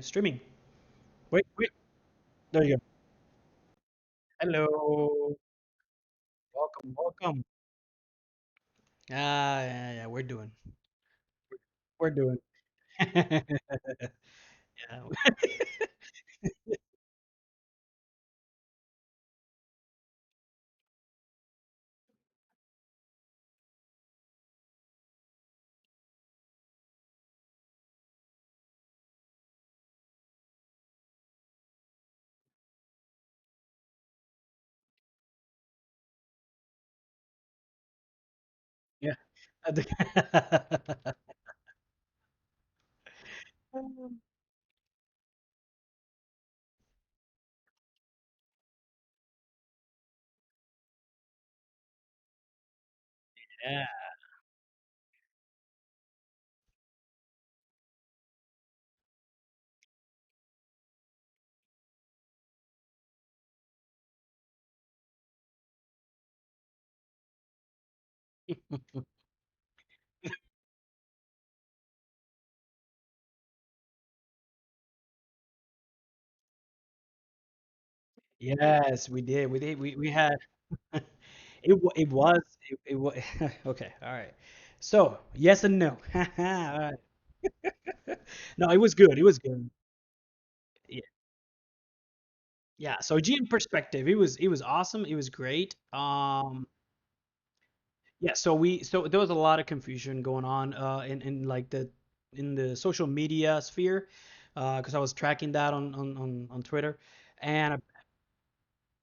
streaming. Wait, wait. There you go. Hello. Welcome, welcome. Yeah, we're doing. We're doing. Yeah, yeah. I think- Yeah. Yes, we did. We did. We had it was it was okay. All right. So yes and no. All right. No, it was good. It was good. Yeah. Yeah. So GM perspective, it was awesome. It was great. Yeah, so there was a lot of confusion going on in like the social media sphere because I was tracking that on Twitter, and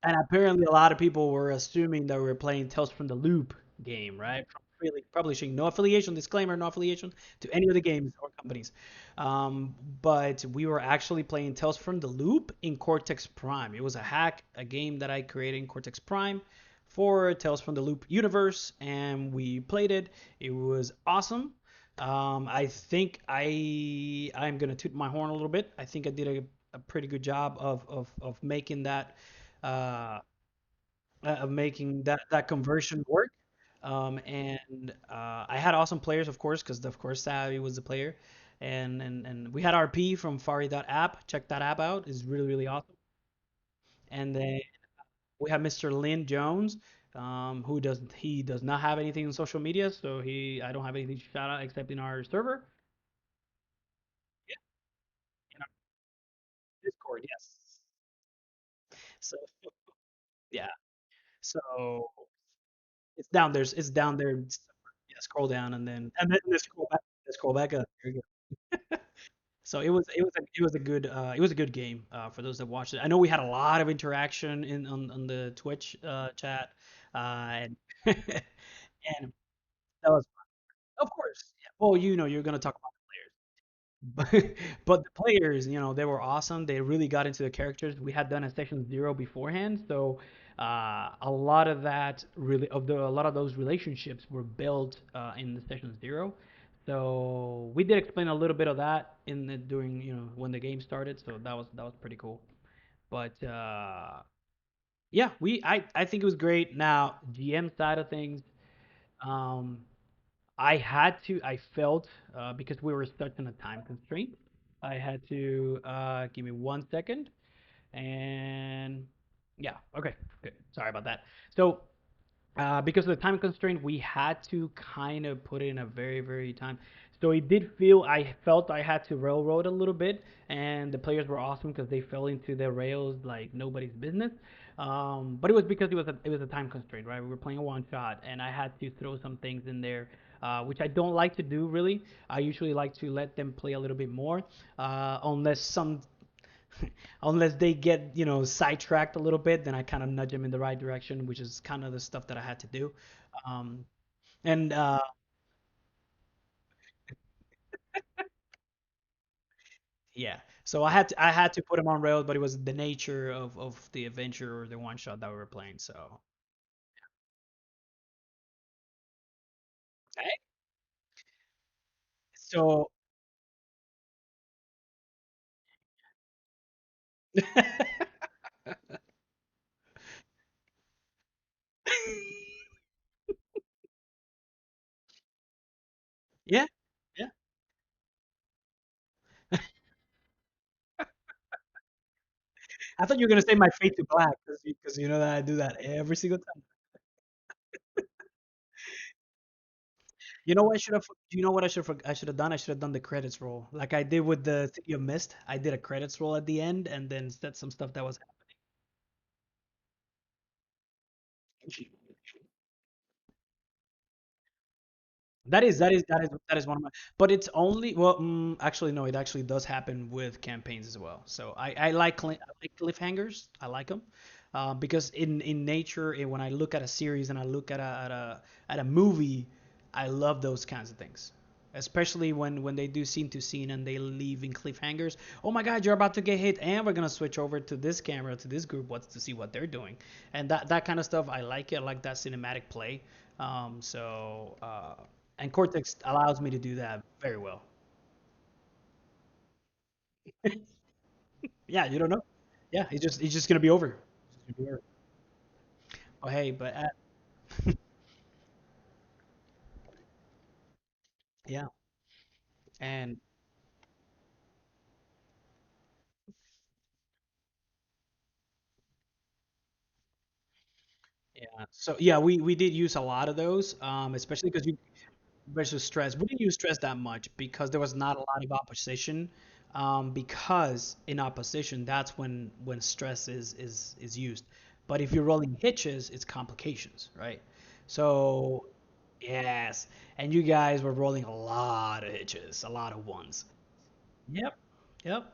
and apparently a lot of people were assuming that we were playing Tales from the Loop game, right? From really publishing, no affiliation, disclaimer, no affiliation to any of the games or companies. But we were actually playing Tales from the Loop in Cortex Prime. It was a hack, a game that I created in Cortex Prime for Tales from the Loop universe, and we played it. It was awesome. I think I'm gonna toot my horn a little bit. I think I did a pretty good job of making that of making that conversion work. And I had awesome players, of course, because of course Savvy was the player, and we had RP from Fari.app. Check that app out; it's really awesome. And then we have Mr. Lynn Jones, who does not have anything on social media, so I don't have anything to shout out except in our server. Yeah, in our Discord, yes. So yeah, so it's down there. It's down there. Yeah, scroll down and then scroll back. Scroll back up. There you go. So it was a good game for those that watched it. I know we had a lot of interaction on the Twitch chat, and and that was of course. Yeah. Well, you're gonna talk about but but the players, they were awesome. They really got into the characters. We had done a session zero beforehand, so a lot of that really a lot of those relationships were built in the session zero. So we did explain a little bit of that during when the game started. So that was pretty cool. But yeah, I think it was great. Now GM side of things, um, I felt, because we were stuck in a time constraint, I had to, give me 1 second. And yeah, okay, good. Sorry about that. So because of the time constraint, we had to kind of put it in a very time. So I felt I had to railroad a little bit, and the players were awesome because they fell into their rails like nobody's business. But it was because it was a time constraint, right? We were playing a one shot, and I had to throw some things in there, which I don't like to do really. I usually like to let them play a little bit more, unless they get sidetracked a little bit, then I kind of nudge them in the right direction, which is kind of the stuff that I had to do. um and Yeah, so I had to put them on rails, but it was the nature of the adventure or the one shot that we were playing. So okay. So yeah, yeah. I thought you were gonna say my fade to black because you know that I do that every single time. You know what I should have? You know what I should have done? I should have done the credits roll like I did with the City of Mist. I did a credits roll at the end and then said some stuff that was. That is one of my. But it's only well, actually no, it actually does happen with campaigns as well. So I like cliffhangers. I like them because in nature, when I look at a series and I look at a movie, I love those kinds of things. Especially when they do scene to scene and they leave in cliffhangers. Oh my God, you're about to get hit, and we're gonna switch over to this camera to this group. What's to see what they're doing, and that kind of stuff. I like it. I like that cinematic play. And Cortex allows me to do that very well. Yeah, you don't know. Yeah, it's just gonna be over. It's gonna be over. Oh hey, but yeah, and yeah, so yeah, we did use a lot of those, especially because you versus stress. We didn't use stress that much because there was not a lot of opposition. Because in opposition, that's when stress is used. But if you're rolling hitches, it's complications, right? So yes, and you guys were rolling a lot of hitches, a lot of ones. Yep, yep.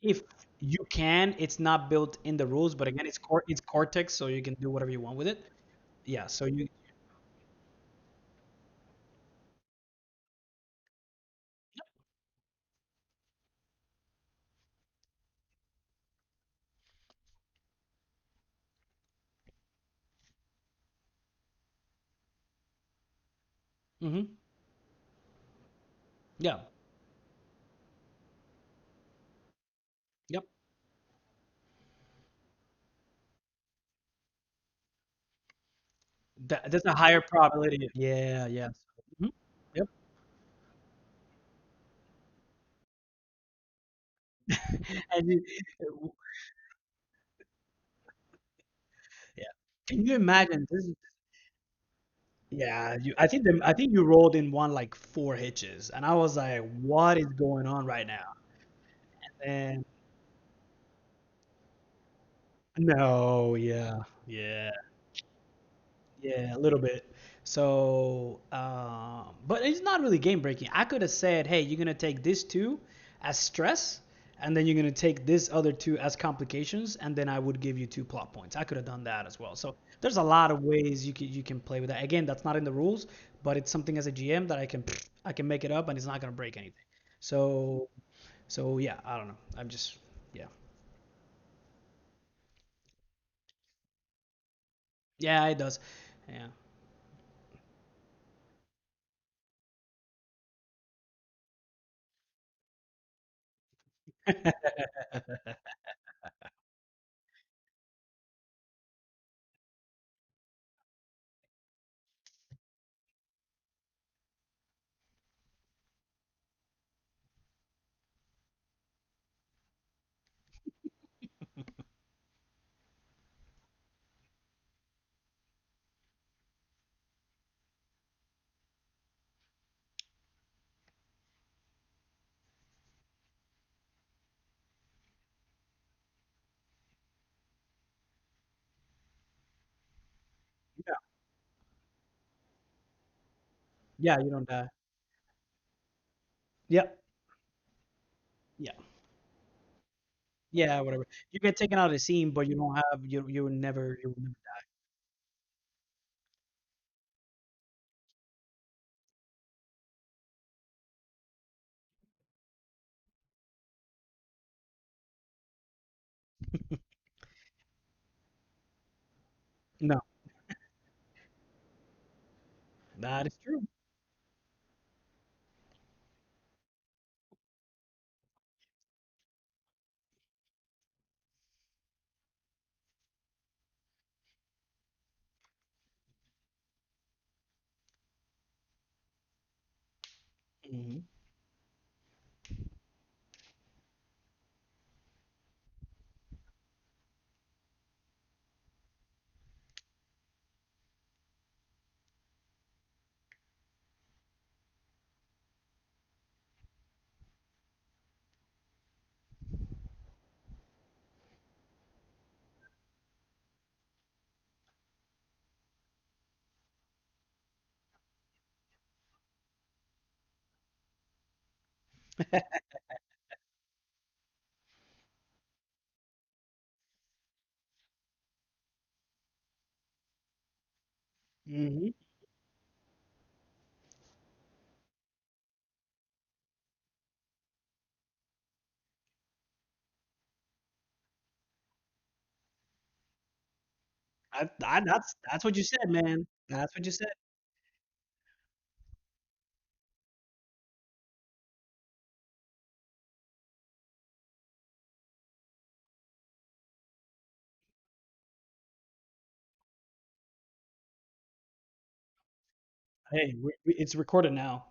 If you can, it's not built in the rules, but again, it's Cortex, so you can do whatever you want with it. Yeah, so you. Hmm. Yeah, yep. There's a higher probability. Yeah, yeah. Mhm. Yep. And yeah. Can you imagine this? Yeah, I think you rolled in one like four hitches, and I was like, "What is going on right now?" And no, yeah, yeah. Yeah, a little bit. So, but it's not really game breaking. I could have said, "Hey, you're gonna take this two as stress, and then you're gonna take this other two as complications, and then I would give you two plot points." I could have done that as well. So there's a lot of ways you can play with that. Again, that's not in the rules, but it's something as a GM that I can make it up, and it's not gonna break anything. So so yeah, I don't know. I'm just yeah yeah it does yeah. Yeah, yeah, you don't die. Yep. Yeah. Yeah, whatever. You get taken out of the scene, but you don't have you will never no. That is true. Hmm. Hmm. That's what you said, man. That's what you said. Hey, it's recorded now.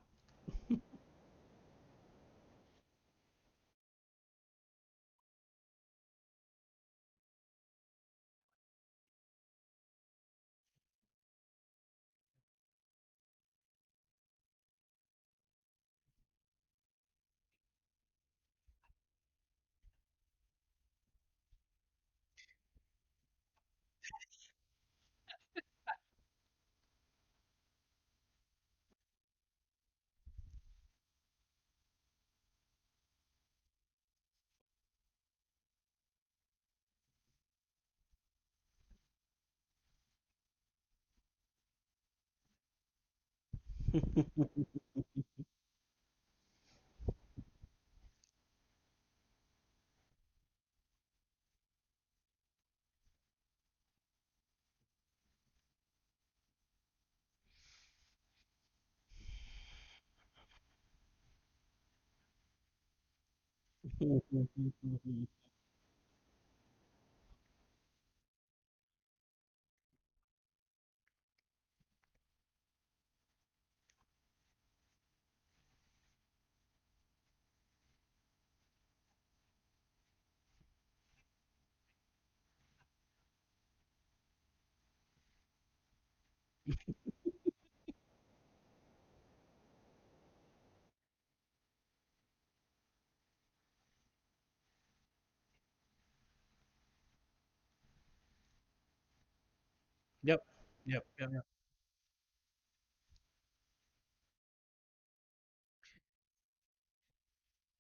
Yep. Yep. Yep. Yep.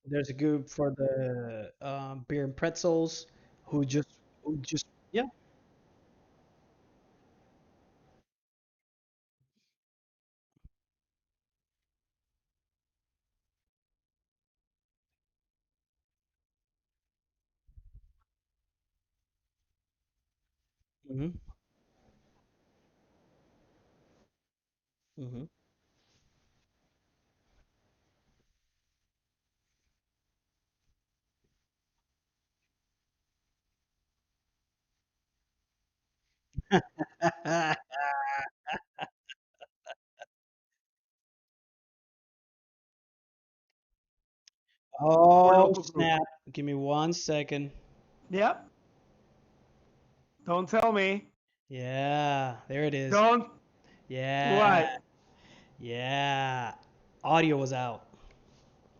There's a group for the beer and pretzels who just yeah. Hmm. Hmm. For Oh local group. snap! Give me 1 second. Yep. Don't tell me. Yeah, there it is. Don't. Yeah, What? yeah. Audio was out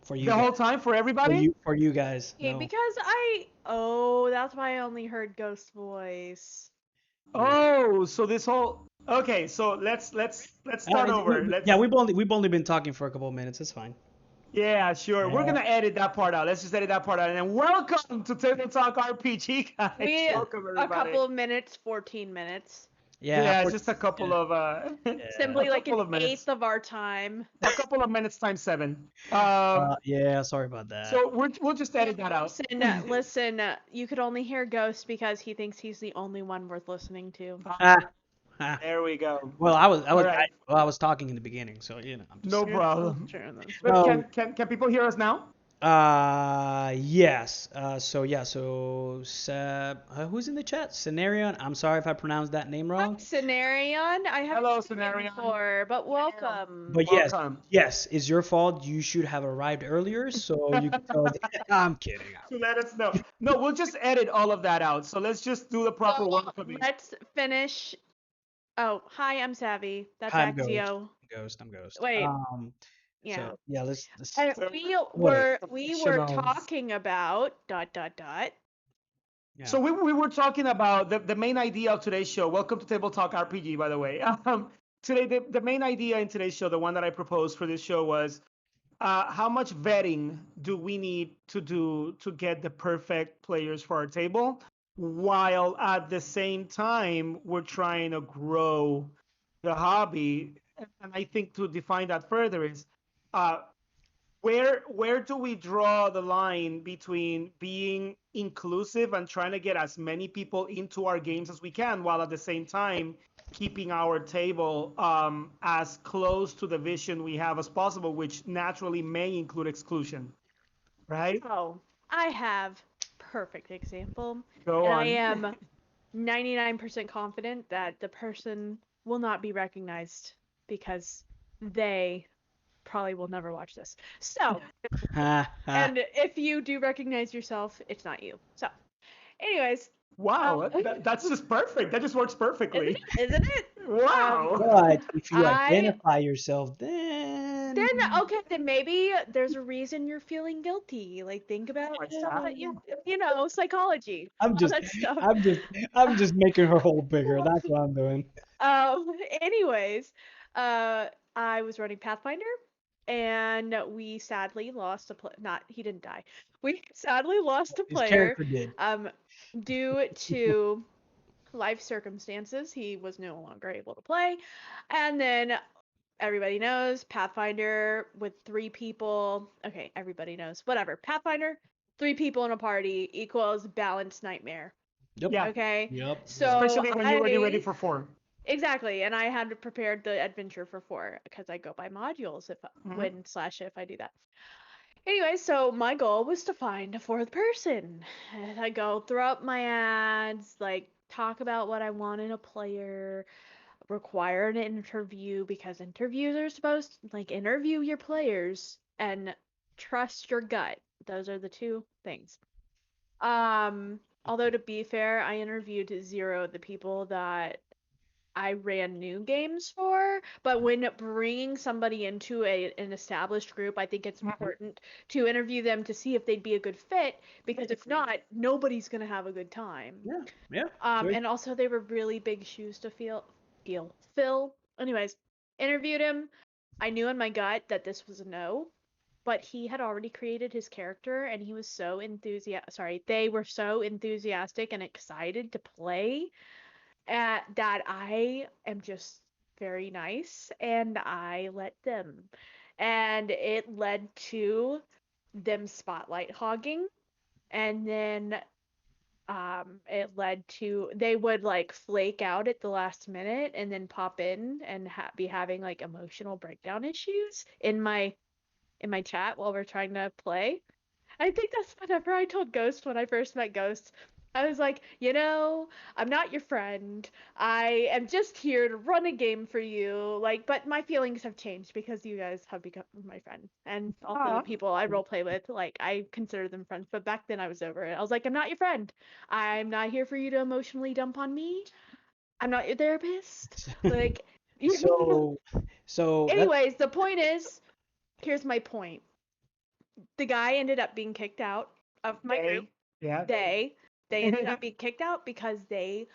for you The guys. whole time for For everybody? you guys. Okay, No. because I. Oh, that's why I only heard Ghost voice. Yeah. Oh, so this whole. Okay, so let's start over. Yeah, Let's. we've only been talking for a couple of minutes. It's fine. Yeah, sure. We're Yeah. gonna edit that part out. Let's just edit that part out. And then welcome to Table Talk RPG, guys. We. Welcome A everybody. couple of minutes, 14 minutes. Yeah. Yeah, For, just a couple yeah. of Yeah. a Simply like couple an of minutes. eighth of our time. A couple of minutes times seven. Yeah. Sorry about that. So we'll just edit that out. Listen, you could only hear Ghost because he thinks he's the only one worth listening to. Ah, ah. There we go. Well, All right. I was talking in the beginning, so I'm just No saying. Yeah, that's problem. true. That's true. But So can people hear us now? Yes. So yeah. So who's in the chat? Scenarion. I'm sorry if I pronounced that name Hi, wrong. Scenarion. I haven't Hello, seen you Scenarion. before, but welcome. But yes, Welcome. yes, it's your fault. You should have arrived earlier, so you can tell. I'm kidding. To let us know. No, we'll just edit all of that out. So let's just do the proper So welcoming. let's finish. Oh, hi, I'm Savvy. That's Hi, I'm Ghost. Axio. Ghost. I'm Ghost. Wait, So yeah. yeah, let's And So what? we were professionals. talking about dot dot dot. Yeah. So we were talking about the main idea of today's show. Welcome to Table Talk RPG, by the way. Today, the main idea in today's show, the one that I proposed for this show was how much vetting do we need to do to get the perfect players for our table, while at the same time we're trying to grow the hobby. And I think to define that further is uh, where do we draw the line between being inclusive and trying to get as many people into our games as we can, while at the same time keeping our table as close to the vision we have as possible, which naturally may include exclusion, right? Oh, I have perfect example, Go and I on. am 99% confident that the person will not be recognized because they probably will never watch this. So, Ha ha. and if you do recognize yourself, it's not you. So, anyways, Wow, um, that's just perfect. That just works isn't perfectly. it? Isn't it? Wow. But if you I identify yourself, then then okay, then maybe there's a reason you're feeling guilty. Like think about What's that? you know, psychology, I'm all just, that stuff. I'm just, I'm just making her hole bigger. That's what I'm doing. Anyways, uh, I was running Pathfinder, and we sadly lost a play. Not he didn't die. We sadly lost a His player, character did. due to life circumstances. He was no longer able to play, and then everybody knows Pathfinder with 3 people. Okay, everybody knows. Whatever. Pathfinder, 3 people in a party equals balanced nightmare. Yep. Yeah, Okay, Yep. Yep. so especially when you're already ready for 4. exactly, and I had prepared the adventure for 4 because I go by modules if Mhm. when slash if I do that. Anyway, so my goal was to find a 4th person. And I go throw up my ads, like talk about what I want in a player, require an interview because interviews are supposed to, like interview your players and trust your gut. Those are the 2 things. Although to be fair, I interviewed 0 of the people that I ran new games for, but when bringing somebody into an established group, I think it's important to interview them to see if they'd be a good fit, because if not, nobody's gonna have a good time. Yeah. Yeah. Good. And also they were really big shoes to fill. Anyways, interviewed him. I knew in my gut that this was a no, but he had already created his character, and he was so they were so enthusiastic and excited to play that I am just very nice and I let them. And it led to them spotlight hogging, and then it led to they would like flake out at the last minute and then pop in and be having like emotional breakdown issues in my chat while we're trying to play. I think that's whenever I told Ghost when I first met Ghost. I was like, I'm not your friend. I am just here to run a game for you. Like, but my feelings have changed because you guys have become my friend. And also the Ah, people I roleplay with, like, I consider them friends. But back then I was over it. I was like, I'm not your friend. I'm not here for you to emotionally dump on me. I'm not your therapist. Like, So, so that anyways, the point is, here's my point. The guy ended up being kicked out of my group. they, yeah. they they ended up being kicked out because they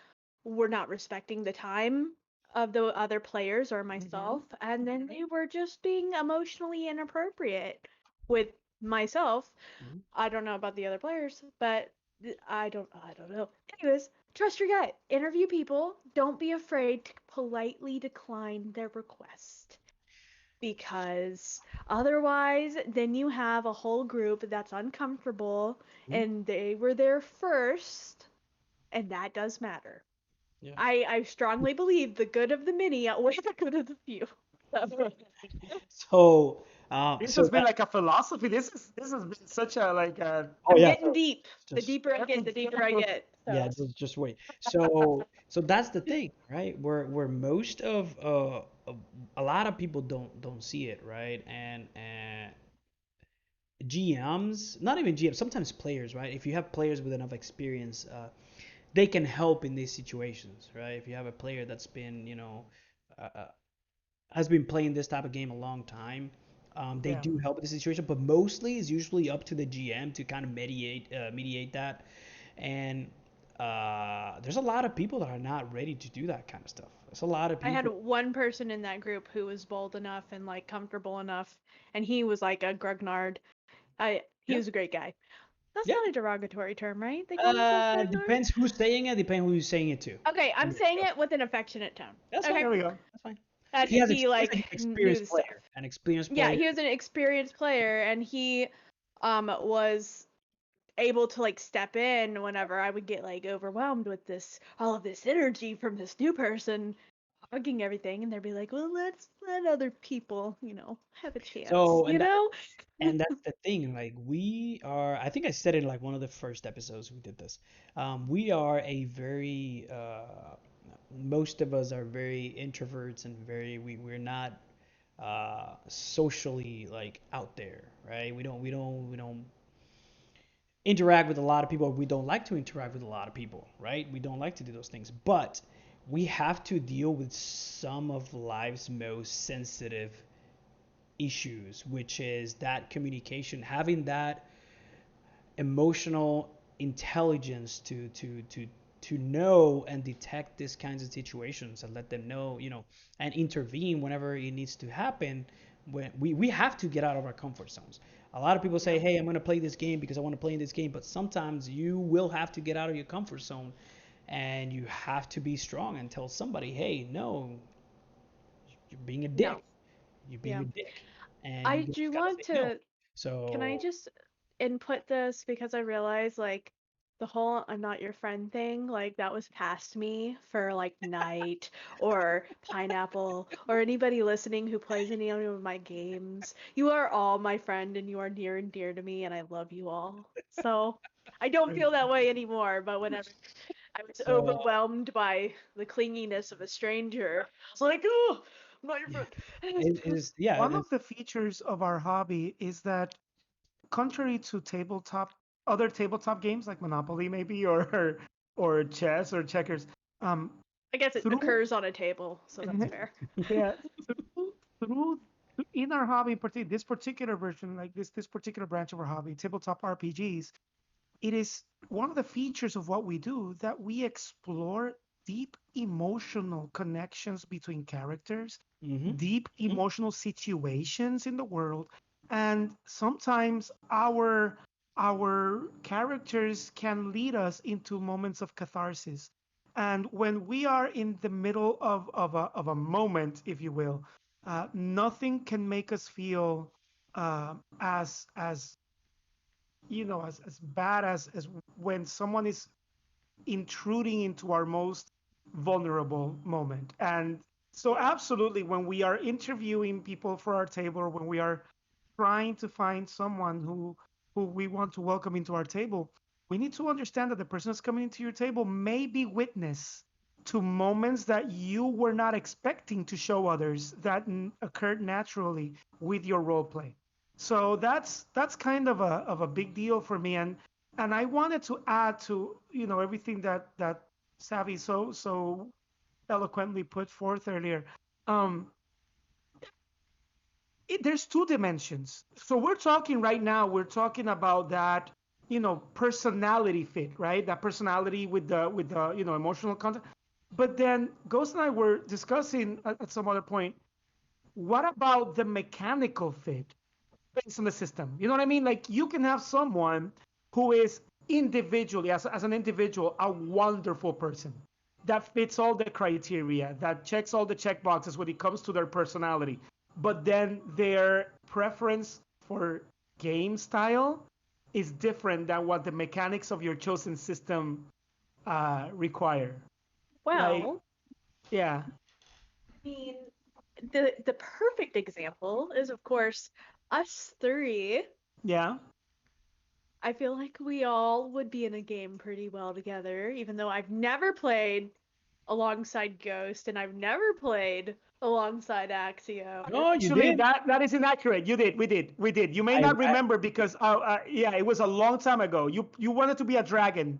were not respecting the time of the other players or myself, and then they were just being emotionally inappropriate with myself. Mhm. I don't know about the other players, but I don't know. Anyways, trust your gut. Interview people. Don't be afraid to politely decline their request, because otherwise then you have a whole group that's uncomfortable Mhm. and they were there first, and that does matter. Yeah. I strongly believe the good of the many outweigh the good of the few. So, So, This So has been that, like a philosophy. This has been such a like a oh I'm yeah, getting so deep. The just deeper I get, the deeper I get. yeah, So just wait. So that's the thing, right? Where most of a lot of people don't see it, right? And GMs, not even GMs, sometimes players, right? If you have players with enough experience, they can help in these situations, right? If you have a player that's been, has been playing this type of game a long time, they yeah. do help in the situation. But mostly, it's usually up to the GM to kind of mediate that. And there's a lot of people that are not ready to do that kind of stuff. There's a lot of I had people. one person in that group who was bold enough and like comfortable enough, and he was like a grognard. He Yeah, was a great guy. That's yeah. not a derogatory term, right? They call themselves grognard. Depends who's saying it. Depends who you're saying it to. Okay, I'm And saying it with an affectionate tone. that's fine. Okay, There we go. That's fine. that he He's a like huge knew the experienced stuff. player. An experienced Yeah, player. he was an experienced player, and he was able to like step in whenever I would get like overwhelmed with this all of this energy from this new person hugging everything, and they'd be like, "Well, let's let other people, have a chance," So you know? and that's the thing. Like we are. I think I said it in like one of the first episodes we did this. We are a very. Most of us are very introverts and we're not socially like out there, right? We don't interact with a lot of people. We don't like to interact with a lot of people, right? We don't like to do those things, but we have to deal with some of life's most sensitive issues, which is that communication, having that emotional intelligence to know and detect these kinds of situations and let them know, and intervene whenever it needs to happen. When we have to get out of our comfort zones. A lot of people say, Yeah. hey, I'm going to play this game because I want to play in this game, but sometimes you will have to get out of your comfort zone and you have to be strong and tell somebody, hey, no, you're being a No. dick. You're being Yeah. a dick, and you I just do gotta want say no. to Can I So just input this because I realize like the whole I'm not your friend thing, like that was past me for like Knight or Pineapple or anybody listening who plays any of my games. You are all my friend and you are near and dear to me and I love you all. So I don't feel that way anymore, but whenever I was so overwhelmed by the clinginess of a stranger, I was like, oh, I'm not your yeah, friend. it is yeah, One it is. of the features of our hobby is that, contrary to other tabletop games like Monopoly maybe, or chess or checkers, um, I guess it through occurs on a table, so that's fair. yeah, through in our hobby, this particular version, like this particular branch of our hobby, tabletop RPGs, it is one of the features of what we do that we explore deep emotional connections between characters, Mm-hmm. deep Hmm. emotional situations in the world, and sometimes our characters can lead us into moments of catharsis. And when we are in the middle of a moment, if you will, nothing can make us feel as bad as when someone is intruding into our most vulnerable moment. And so, absolutely, when we are interviewing people for our table, or when we are trying to find someone who we want to welcome into our table, we need to understand that the person that's coming into your table may be witness to moments that you were not expecting to show others that occurred naturally with your role play. So that's kind of a big deal for me. And I wanted to add to everything that Savvy so eloquently put forth earlier. Um, there's two dimensions. So we're talking right now. We're talking about that personality fit, right? That personality with the emotional content. But then Ghost and I were discussing at some other point. What about the mechanical fit based on the system? You know what I mean? Like you can have someone who is individually, as an individual, a wonderful person that fits all the criteria, that checks all the check boxes when it comes to their personality. But then their preference for game style is different than what the mechanics of your chosen system require. Like, Well, yeah, I mean, the perfect example is, of course, Us three, Yeah. I feel like we all would be in a game pretty well together, even though I've never played alongside Ghost and I've never played alongside Axio. No, you Actually, did. that is inaccurate. You did. We did. You may I, not I remember because yeah, it was a long time ago. You wanted to be a dragon.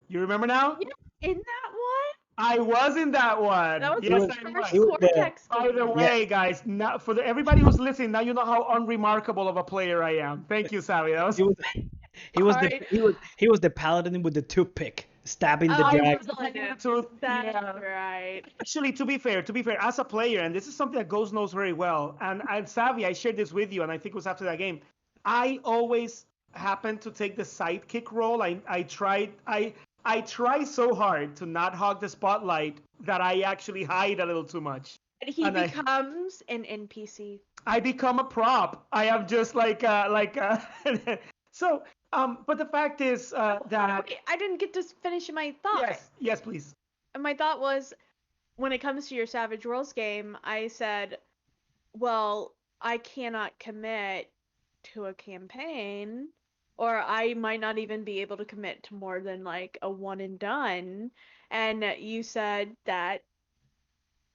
You remember now? Yeah, in that one? I was in that That one. was he the Yes, was I he was. first was the Cortex By the game. yeah. way, guys, now for everybody who's listening, now you know how unremarkable of a player I am. Thank you, Sally. That was He was Alright, he was the paladin with the toothpick stabbing the I oh, dragon. was the I one know. with the truth. That's Yeah. right. Actually, to be fair, as a player, and this is something that Ghost knows very well, and Savvy, I shared this with you, and I think it was after that game. I always happened to take the sidekick role. I try so hard to not hog the spotlight that I actually hide a little too much, And he and becomes an NPC. I become a prop. I am just so. But the fact is that Wait, I didn't get to finish my thought. yes, please. And my thought was, when it comes to your Savage Worlds game, I said, well, I cannot commit to a campaign, or I might not even be able to commit to more than like a one and done. And you said that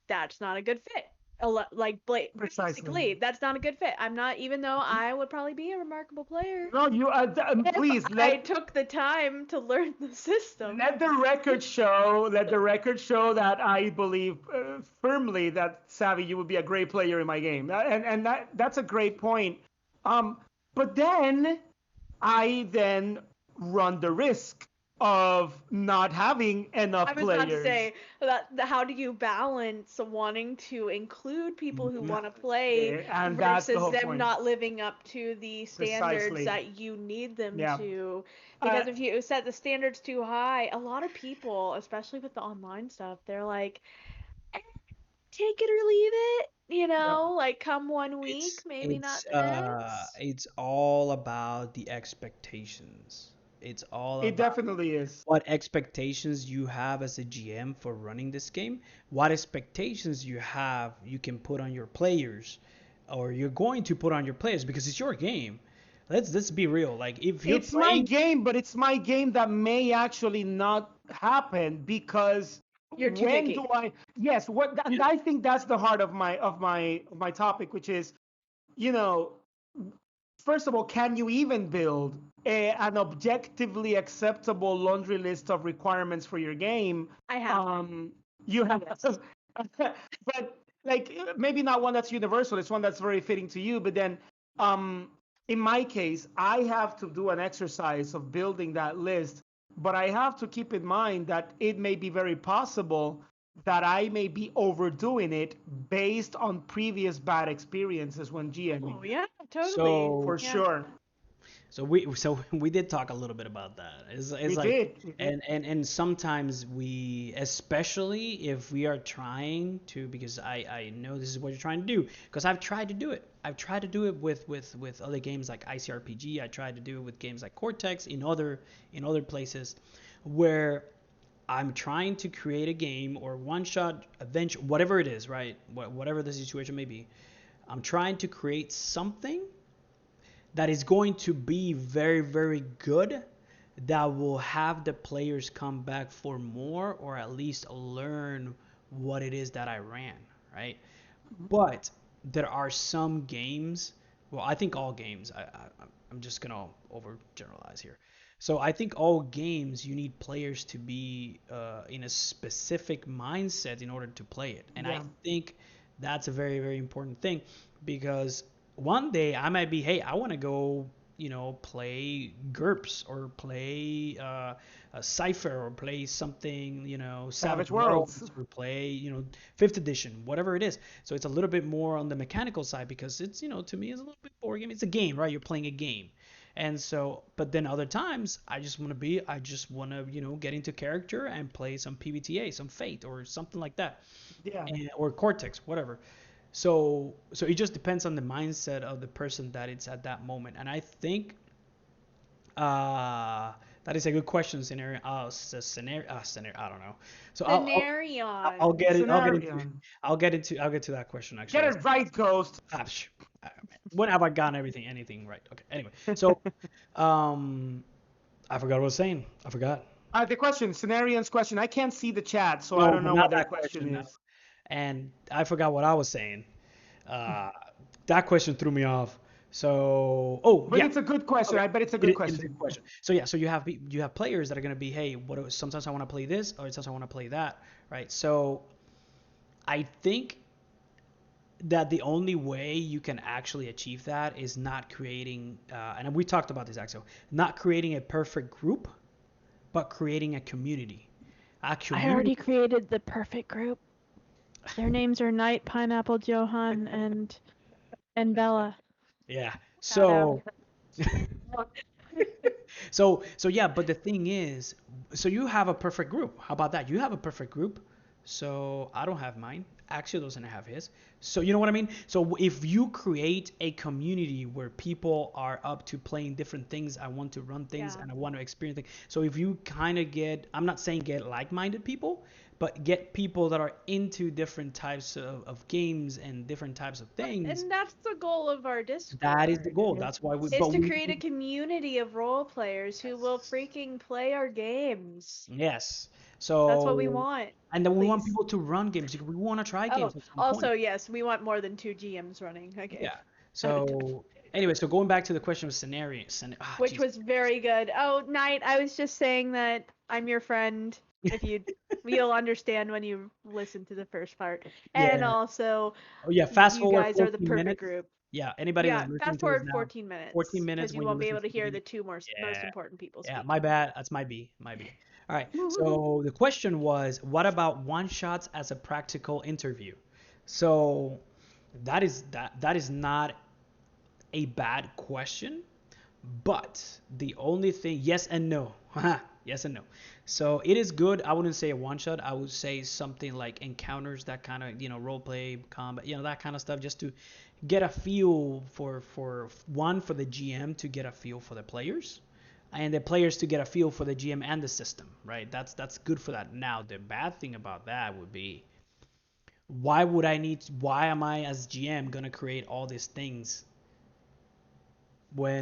that's not a good fit. Like Precisely. basically, that's not a good fit. I'm not, even though I would probably be a remarkable player No, you if please I took the time to learn the system. let the record show. Let the record show that I believe firmly that Savvy, you would be a great player in my game, and that's a great point. Um, but then I then run the risk of not having I enough was about to players. say that how do you balance wanting to include people who Mhm. want to play And that's the versus whole them point. not living up to the standards Precisely. that you need them Yeah. to? Uh, Because if you set the standards too high, a lot of people, especially with the online stuff, they're like, "Eh, take it or leave it, yeah. like come one week, maybe not the next." It's all about the expectations. It's all It about definitely is. what expectations you have as a GM for running this game, what expectations you can put on your players, or you're going to put on your players because it's your game. Let's be real. Like if you're It's my playing, game, but it's my game that may actually not happen because You're too when do picky. I? Yes, what? And I think that's the heart of my topic, which is, you know, first of all, can you even build an objectively acceptable laundry list of requirements for your game? I have. Um, you have, Yes. but like maybe not one that's universal. It's one that's very fitting to you. But then, um, in my case, I have to do an exercise of building that list. But I have to keep in mind that it may be very possible that I may be overdoing it based on previous bad experiences when GMing. Oh yeah, totally. For so Yeah. sure. we did talk a little bit about that. It's We like did. We did. and sometimes we, especially if we are trying to, because I know this is what you're trying to do, because I've tried to do it. I've tried to do it with other games like ICRPG. I tried to do it with games like Cortex in other places where I'm trying to create a game or one shot adventure, whatever it is, right? Whatever the situation may be. I'm trying to create something that is going to be very, very good, that will have the players come back for more or at least learn what it is that I ran, right? But there are some games, well, I think all games, I'm just going to overgeneralize here. So I think all games, you need players to be in a specific mindset in order to play it. And I Yeah. think that's a very, very important thing, because one day I might be, hey, I want to go, play GURPS or play a Cypher or play something, Savage Savage Worlds. Worlds or play, fifth edition, whatever it is. So it's a little bit more on the mechanical side because it's, to me, it's a little bit boring game. It's a game, right? You're playing a game. And so, but then other times, I just want to, get into character and play some PBTA, some Fate or something like that, Yeah. or Cortex, whatever. So it just depends on the mindset of the person that it's at that moment. And I think that is a good question. Scenario, scenario. I don't know. So I'll Scenarion. get it. Scenario. I'll get to that question Get actually. it right, Ghost. Ah, psh, when have I gotten anything right? Okay. Anyway, so um, I forgot what I was saying. I forgot. The question, Scenarion's question. I can't see the chat, so I No, don't but know not what their that question question. No. is. And I forgot what I was saying. Uh, that question threw me off. So, oh But yeah, it's a good question. okay. I bet it's a good It is a question. good question. So yeah, so you have players that are gonna be, hey, sometimes I want to play this, or sometimes I want to play that, right? So I think that the only way you can actually achieve that is not creating, and we talked about this actually, not creating a perfect group, but creating a community. A I community. already created the perfect group. Their names are Knight, Pineapple, Johan, and Bella. Yeah. Shout out. So so yeah, but the thing is, so you have a perfect group. How about that? You have a perfect group. So I don't have mine. Actually doesn't have his. So you know what I mean? So if you create a community where people are up to playing different things, I want to run things Yeah. and I want to experience things. So if you kind of get, I'm not saying get like-minded people, but get people that are into different types of games and different types of things, And that's the goal of our that is the Discord. goal. That's why we, Is but to we, create a community of role players who will freaking play our games. yes. That's what we So, want. and then we want Please. people to run games. We want to try Oh, games at some also, point. yes, we want more than 2 GMs running a game Yeah. at a time. So, anyway, so going back to the question of scenario, Which jeez. was very good. Oh, Knight, I was just saying that I'm your friend. If you'll understand when you listen to the first part. And Yeah. also, Oh, yeah. Fast you forward guys are the 14 perfect minutes. group. Yeah. Anybody that's Yeah, listening fast to this forward now, 14 14 minutes minutes because you when you won't be listen able to to the hear beginning. the two most Yeah. important people Yeah. speak. My bad. That's my B. My B. All right. So the question was, what about one shots as a practical interview? So that is not a bad question, but the only thing, yes and no. Yes and no. So it is good. I wouldn't say a one shot. I would say something like encounters, that kind of, role play, combat, that kind of stuff, just to get a feel for one, for the GM to get a feel for the players, and the players to get a feel for the GM and the system, right? That's good for that. Now the bad thing about that would be, why am I as GM gonna create all these things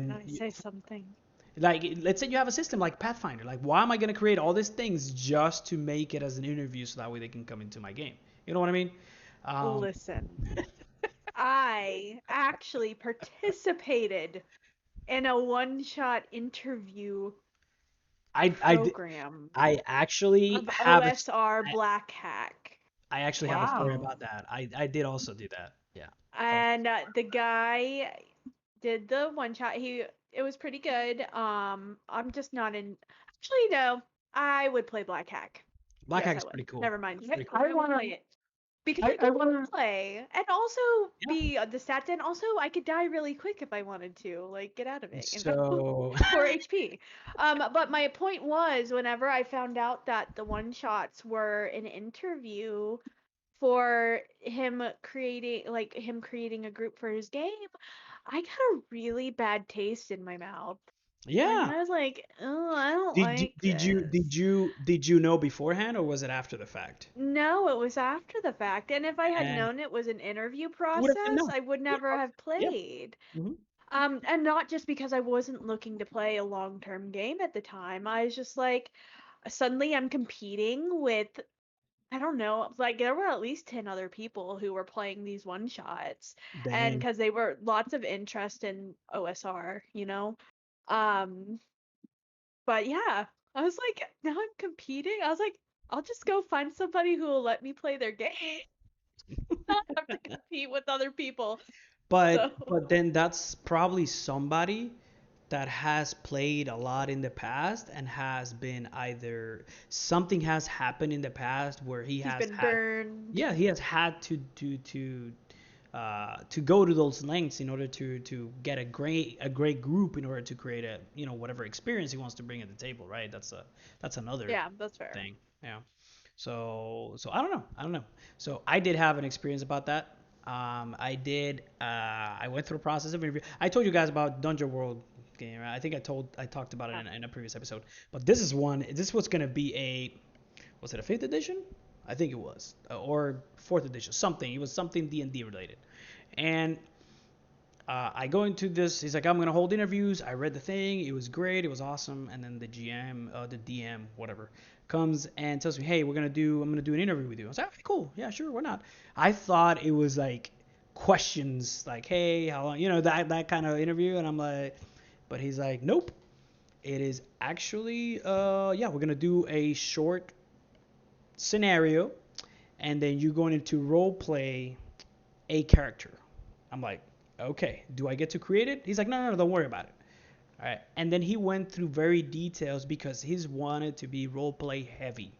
Can when I say something? like, let's say you have a system like Pathfinder. Like, why am I going to create all these things just to make it as an interview so that way they can come into my game? You know what I mean? um Listen, I actually participated in a one-shot interview i i d- program I actually of have a OSR Black Hack. I actually have a story Wow. about that. I did also do that. Yeah. That was And the guy did the one shot. It was pretty good. I'm just not in. Actually, no. I would play Black Hack. Black Yes, Hack I is would. pretty cool. Never mind. It's pretty cool. I I would wanna. play it because I I could wanna. play and also Yeah. be the stats, and also I could die really quick if I wanted to. Like get out of it, you know. So 4 HP. But my point was, whenever I found out that the one shots were an interview for him creating a group for his game, I got a really bad taste in my mouth. Like yeah. I was like, oh, I don't Did like did you this. did you did you know beforehand, or was it after the fact? No, it was after the fact. And if I had And known it was an interview you would have said process, no. I would Yeah. never have Yeah. played. Hmm. And not just because I wasn't looking to play a long-term game at the time. I was just like, suddenly I'm competing with, I don't know, like there were at least 10 other people who were playing these one shots. And Dang. because they were lots of interest in OSR, you know? Um, but yeah, I was like, now I'm competing. I was like, I'll just go find somebody who will let me play their game, not have to compete with other people. So, But then that's probably somebody that has played a lot in the past and has been, either something has happened in the past where he he's has been had, burned. yeah, he has had to go to those lengths in order to get a great group, in order to create a, whatever experience he wants to bring at the table, right? That's another Yeah, that's fair. thing. Yeah. So I don't know. I don't know. So I did have an experience about that. I did. I went through a process of interview. I told you guys about Dungeon World game, right? I think I talked about it Yeah. in a previous episode. But this is one. This was gonna be a, was it a fifth edition? I think it was, or fourth edition. Something. It was something D&D related, and I go into this. He's like, I'm gonna hold interviews. I read the thing. It was great. It was awesome. And then the GM, the DM, whatever, comes and tells me, hey, I'm gonna do an interview with you. I was like, okay, cool. Yeah, sure. Why not? I thought it was like questions, like, hey, how long, that kind of interview. And I'm like, but he's like, nope. It is actually, yeah, we're gonna do a short scenario, and then you're going to role play a character. I'm like, okay, do I get to create it? He's like, no, no, no, don't worry about it. All right. And then he went through very details because he's wanted to be role play heavy.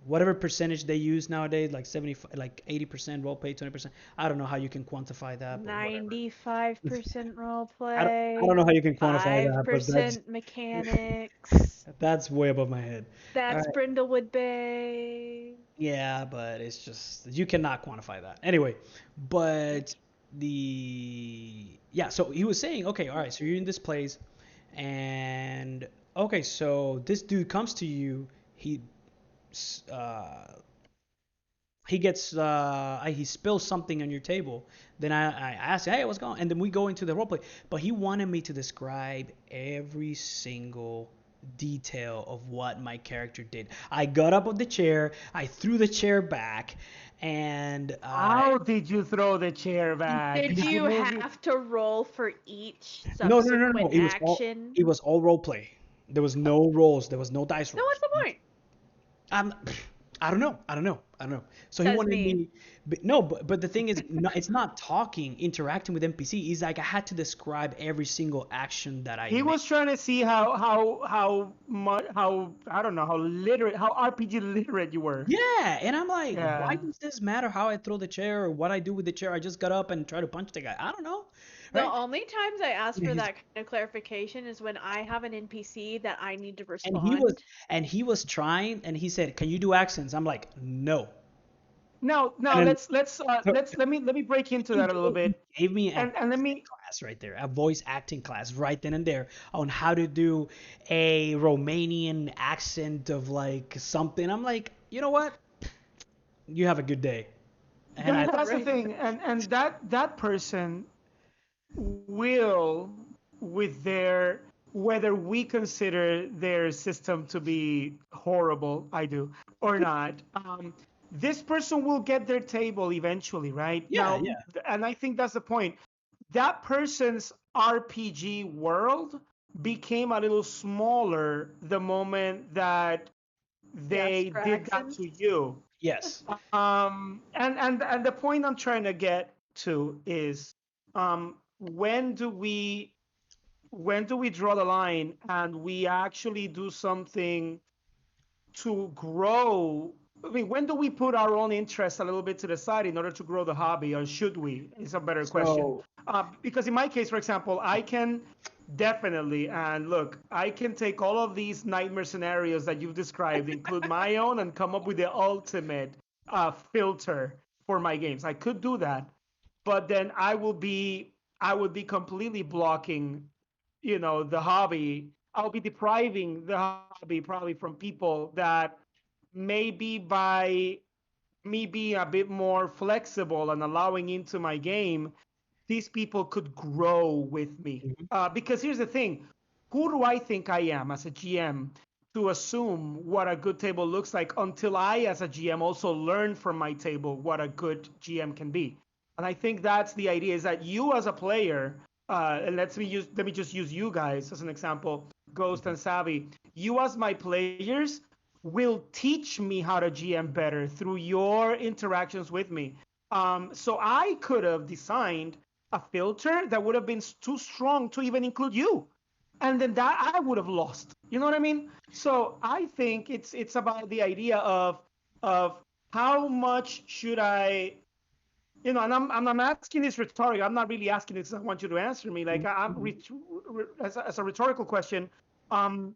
Whatever percentage they use nowadays, like 70, like 80% role play, 20%. I don't know how you can quantify that, but whatever. 95% role I don't play, know how you can quantify that, but that's 5% mechanics. that's way above my head. All That's right. Brindlewood Bay. Yeah, but it's just you cannot quantify that. Anyway, but yeah, so he was saying, okay, all right, so you're in this place, and okay, so this dude comes to you, he uh he gets he spills something on your table. Then I ask, hey, what's going on? And then we go into the roleplay. But he wanted me to describe every single detail of what my character did. I got up on the chair, I threw the chair back, and How did you throw the chair back? Did Did you you move it? have to roll for each no, no, no, no. subsequent action? It was all role play. There was no rolls. There was no dice So what's rolls. the point? Um, I don't know. I don't know. I don't know. So he Says wanted me. me, but no, but the thing is, no, it's not talking, interacting with NPC. It's like I had to describe every single action that I He made. was trying to see how much how I don't know how literate how RPG literate you were. Yeah, and I'm like, why Yeah. does this matter how I throw the chair or what I do with the chair? I just got up and try to punch the guy. I don't know, The right? only times I ask And for he's that kind of clarification is when I have an NPC that I need to and he was respond. and he was trying, and he said, "Can you do accents?" I'm like, "No." Now And now then so let's let me break into he that a little he bit gave me an and let accent me class right there, a voice acting class right then and there on how to do a Romanian accent of like something. I'm like, you know what? You have a good day. And I that's the Right. thing and that person will with their whether we consider their system to be horrible, I do, or not, this person will get their table eventually, right? yeah, Now, yeah. and I think that's the point. That person's RPG world became a little smaller the moment that He asks they for did that to accents. you. Yes. And the point I'm trying to get to is, when do we draw the line and we actually do something to grow? I mean, when do we put our own interests a little bit to the side in order to grow the hobby, or should we? Is a better question. So Because in my case, for example, I can definitely, and look, I can take all of these nightmare scenarios that you've described, include my own, and come up with the ultimate filter for my games. I could do that, but then I would be completely blocking, the hobby. I'll be depriving the hobby probably from people that maybe by me being a bit more flexible and allowing into my game, these people could grow with me. mhm. Because here's the thing, who do I think I am as a GM to assume what a good table looks like until I, as a GM, also learn from my table what a good GM can be? And I think that's the idea: is that you, as a player, and let me just use you guys as an example, Ghost and Savvy. You, as my players, will teach me how to GM better through your interactions with me. So I could have designed a filter that would have been too strong to even include you, and then that I would have lost. You know what I mean? So I think it's about the idea of how much should I, and I'm asking this rhetorical. I'm not really asking this. I want you to answer me. Like, as a rhetorical question. Um,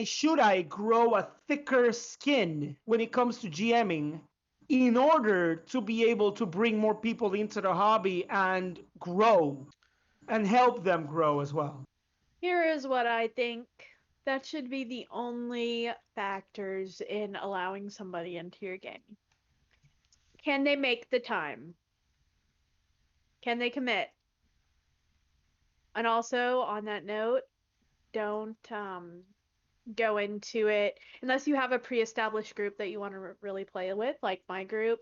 should I grow a thicker skin when it comes to GMing in order to be able to bring more people into the hobby and grow and help them grow as well? Here is what I think. That should be the only factors in allowing somebody into your game. Can they make the time? Can they commit? And also on that note, don't go into it unless you have a pre-established group that you want to really play with, like my group,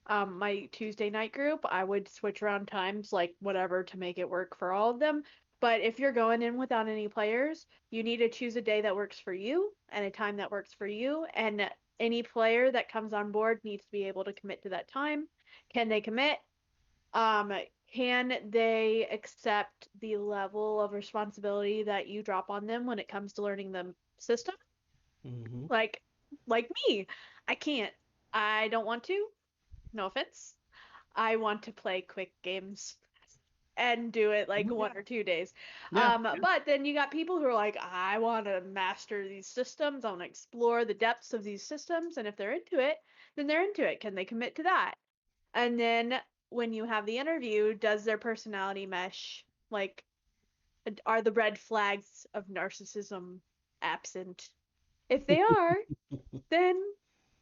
my Tuesday night group. I would switch around times, like whatever, to make it work for all of them. But if you're going in without any players, you need to choose a day that works for you and a time that works for you. And any player that comes on board needs to be able to commit to that time. Can they commit? Um, can they accept the level of responsibility that you drop on them when it comes to learning the system? Hmm. Like like me. I can't. I don't want to. No offense. I want to play quick games and do it like Yeah. 1 or 2 days. Yeah. But then you got people who are like, I want to master these systems. I want to explore the depths of these systems. And if they're into it, then they're into it. Can they commit to that? And then when you have the interview, does their personality mesh? Like, are the red flags of narcissism absent? If they are, then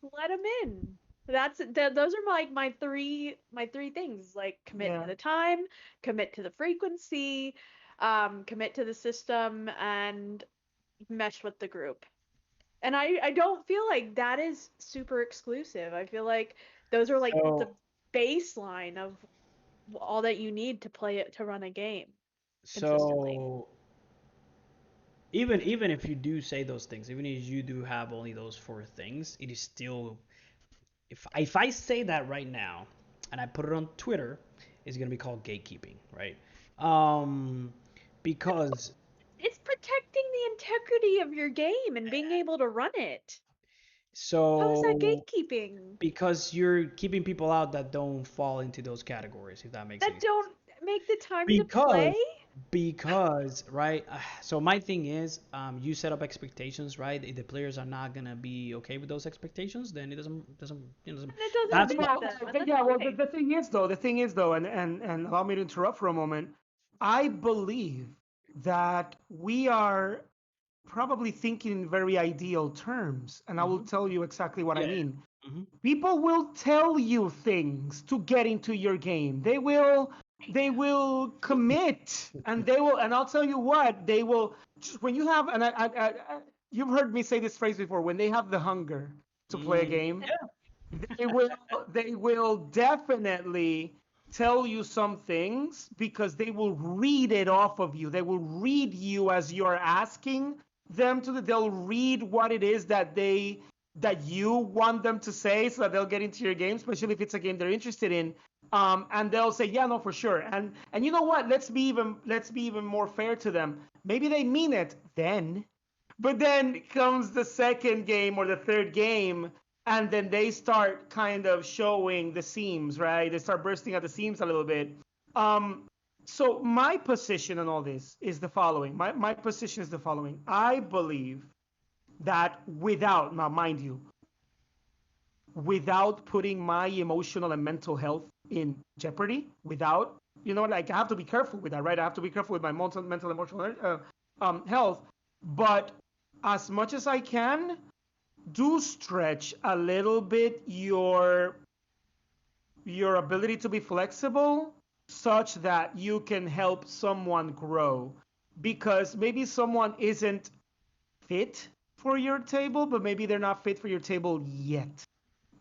let them in. Those are like my three things, like commit to Yeah. the time, commit to the frequency, commit to the system, and mesh with the group. And I don't feel like that is super exclusive. I feel like those are like the So baseline of all that you need to play it to run a game consistently. so even if you do say those things, even if you do have only those four things, it is still, if I say that right now and I put it on Twitter, it's gonna be called gatekeeping, right? Um, because It's protecting the integrity of your game and being able to run it. How is that so gatekeeping? because you're keeping people out that don't fall into those categories, if that makes That any sense. don't make the time to play? Because right, so my thing is, you set up expectations, right? If the players are not gonna be okay with those expectations, then it doesn't And it doesn't that's fit what. Well, them, and that's yeah. Well, okay. the thing is though, and allow me to interrupt for a moment. I believe that we are probably thinking in very ideal terms, and I will Hmm. tell you exactly what I Yeah. mean. Hmm. People will tell you things to get into your game. They will commit, and they will, and I'll tell you what, they will just when you have, and you've heard me say this phrase before, when they have the hunger to play a Mm, game, yeah. they will they will definitely tell you some things because they will read it off of you. They will read you as you're asking them to. They'll read what it is that you want them to say so that they'll get into your game, especially if it's a game they're interested in. And they'll say, yeah, no, for sure. And you know what? Let's be even more fair to them. Maybe they mean it then, but then comes the second game or the third game, and then they start kind of showing the seams, right? They start bursting at the seams a little bit. Um, so my position on all this is the following. My position is the following. I believe that without, now mind you, without putting my emotional and mental health in jeopardy, without, like I have to be careful with that, right? I have to be careful with my mental emotional health. But as much as I can, do stretch a little bit your ability to be flexible such that you can help someone grow, because maybe someone isn't fit for your table, but maybe they're not fit for your table yet,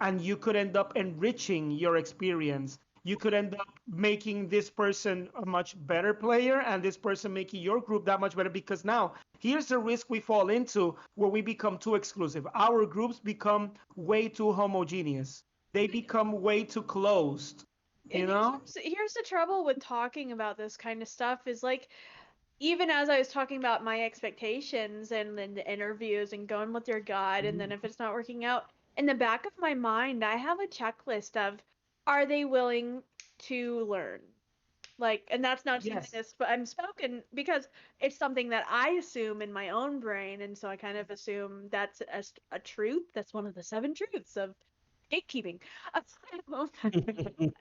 and you could end up enriching your experience. You could end up making this person a much better player and this person making your group that much better, because now here's the risk we fall into where we become too exclusive. Our groups become way too homogeneous. They become way too closed, you And know? here's the trouble with talking about this kind of stuff is like, even as I was talking about my expectations and then the interviews and going with your gut, and then if it's not working out, in the back of my mind, I have a checklist of, are they willing to learn? Like, and that's not something Yes. that's, but I'm spoken because it's something that I assume in my own brain, and so I kind of assume that's a truth. That's one of the seven truths of gatekeeping.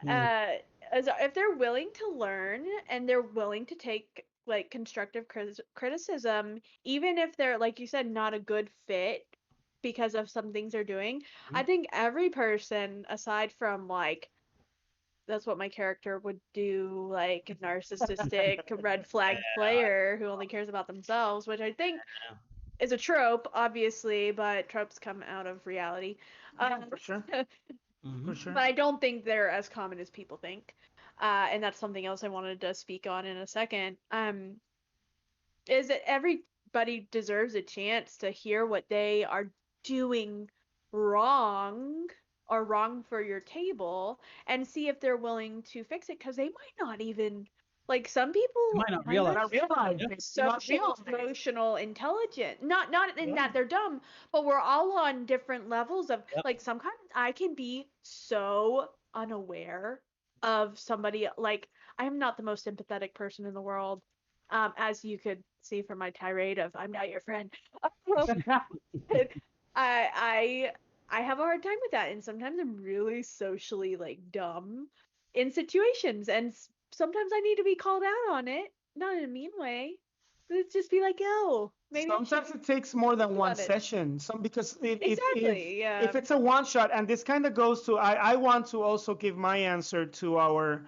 uh, if they're willing to learn and they're willing to take like constructive criticism, even if they're, like you said, not a good fit because of some things they're doing, I think every person, aside from like that's what my character would do, like a narcissistic red flag player who only cares about themselves, which I think is a trope, obviously, but tropes come out of reality. For sure. Hmm. For sure. But I don't think they're as common as people think. And that's something else I wanted to speak on in a second. Is that everybody deserves a chance to hear what they are doing wrong or wrong for your table and see if they're willing to fix it because they might not even like some You people might not might realize. not Not realize Yeah. it. Not social, realize it. emotional, intelligent. Not in Yeah. that they're dumb, but we're all on different levels of Yep. like sometimes I can be so unaware of somebody like I am not the most empathetic person in the world. As you could see from my tirade of "I'm not your friend," I I have a hard time with that, and sometimes I'm really socially like dumb in situations, and sometimes I need to be called out on it, not in a mean way. Let's just be like, "Yo, maybe I should Sometimes it takes more than think one about it." session. Some because Exactly. if Yeah. it's a one shot, and this kind of goes to I want to also give my answer to our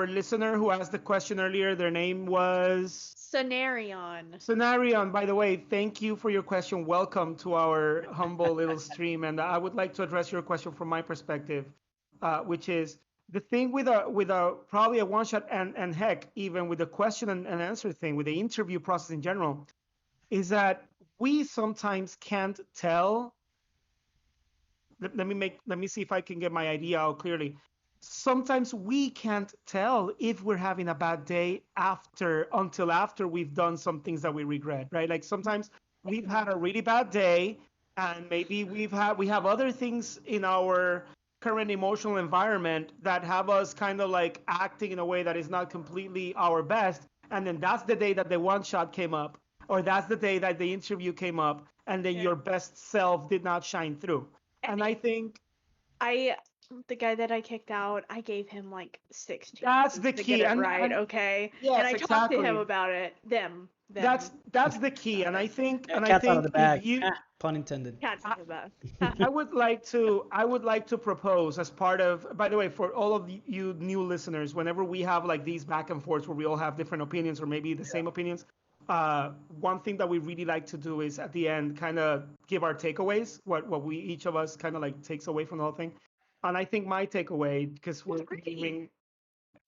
listener who asked the question earlier. Their name was Scenarion. Scenarion. By the way, thank you for your question. Welcome to our humble little stream, and I would like to address your question from my perspective, which is the thing with a probably a one shot, and heck, even with the question and answer thing, with the interview process in general, is that we sometimes can't tell. Let me see if I can get my idea out clearly. Sometimes we can't tell if we're having a bad day until after we've done some things that we regret, right? Like sometimes we've had a really bad day, and maybe we have other things in our current emotional environment that have us kind of like acting in a way that is not completely our best, and then that's the day that the one shot came up, or that's the day that the interview came up, and then Yeah. your best self did not shine through. And And I think I the guy that I kicked out, I gave him like six that's chances the to get key. it And right, okay? And yes, I talked to him exactly. about it. Them That's the key. about And it. I think Yeah, and I cat's out of think the if bag. you Pun intended. Cat's I, out of the I bag. would like to propose as part of, by the way, for all of you new listeners, whenever we have like these back and forths where we all have different opinions or maybe the same opinions, one thing that we really like to do is at the end kind of give our takeaways, what we each of us kind of like takes away from the whole thing. And I think my takeaway, because we're Great leaving,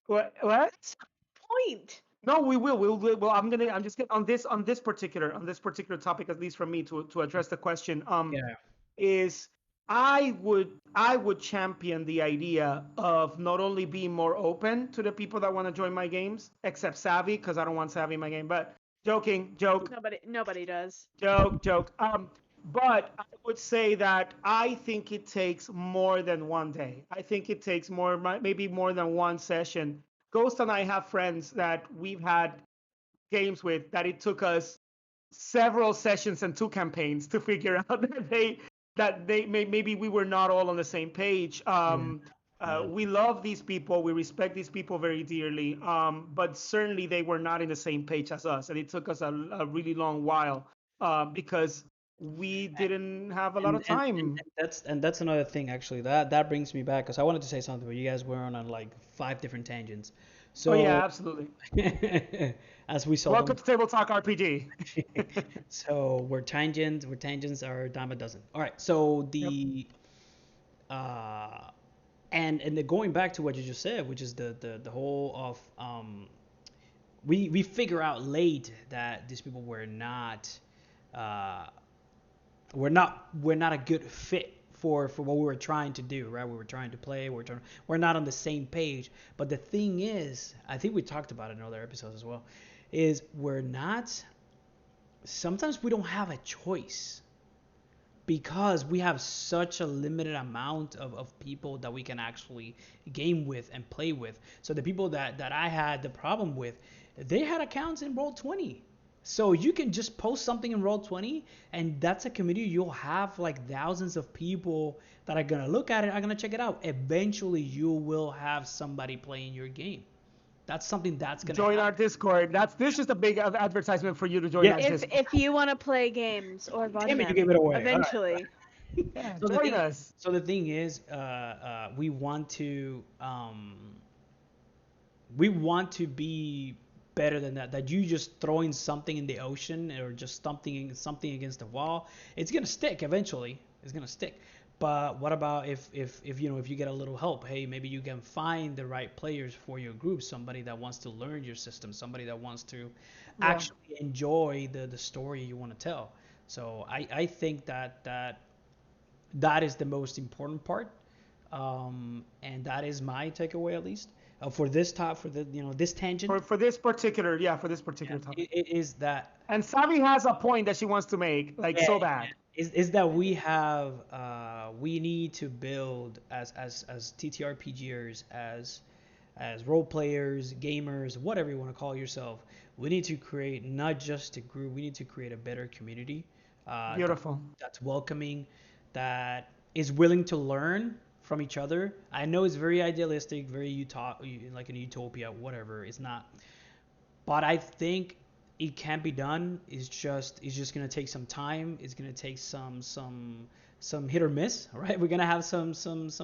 what? point. No, we will. Well, I'm just gonna on this particular topic, at least for me to address the question. Yeah. Is I would champion the idea of not only being more open to the people that want to join my games, except Savvy, because I don't want Savvy in my game. But joking, joke, Nobody does. joke. But I would say that I think it takes more than one day. I think it takes maybe more than one session. Ghost and I have friends that we've had games with that it took us several sessions and two campaigns to figure out that maybe we were not all on the same page. Yeah. Yeah. We love these people, we respect these people very dearly, but certainly they were not in the same page as us, and it took us a really long while because we didn't have a lot And of and, and, time. and that's another thing actually that brings me back because I wanted to say something, but you guys were on like five different tangents. Oh yeah, So absolutely. as we saw Welcome them. to TableTalk RPG. So we're tangents are a dime a dozen. All right. So Yep. uh and going back to what you just said, which is the whole of we figure out late that these people uh we're not a good fit for what we were trying to do, right? We were trying to play, we're not on the same page. But the thing is, I think we talked about it in other episodes as well, is we're not sometimes we don't have a choice because we have such a limited amount of people that we can actually game with and play with. So the people that I had the problem with, they had accounts in Roll20. So you can just post something in Roll20, and that's a community. You'll have like thousands of people that are gonna look at it, are gonna check it out. Eventually, you will have somebody playing your game. That's something that's gonna Join happen. our Discord. This is a big advertisement for you to join Yeah, our If Discord. you want to play games or run damn it, you them gave it away. All right. eventually. Yeah, So the join thing, us. so the thing is, we want to be better than that. That you just throwing something in the ocean or just something against the wall, it's gonna stick eventually. It's gonna stick. But what about if you know if you get a little help? Hey, maybe you can find the right players for your group. Somebody that wants to learn your system. Somebody that wants to Yeah. actually enjoy the story you want to tell. So I think that is the most important part, and that is my takeaway at least for this top for the this tangent. For this particular, yeah, for this Yeah, particular topic. it is that And Savi has a point that she wants to make, like yeah, so bad. is that we need to build as TTRPGers as role players, gamers, whatever you want to call yourself. We need to create not just a group. We need to create a better community Beautiful. that's welcoming, that is willing to learn from each other. I know it's very idealistic, very like in utopia, whatever. It's not, but I think it can be done. It's just gonna take some time. It's gonna take some hit or miss, right? We're gonna have some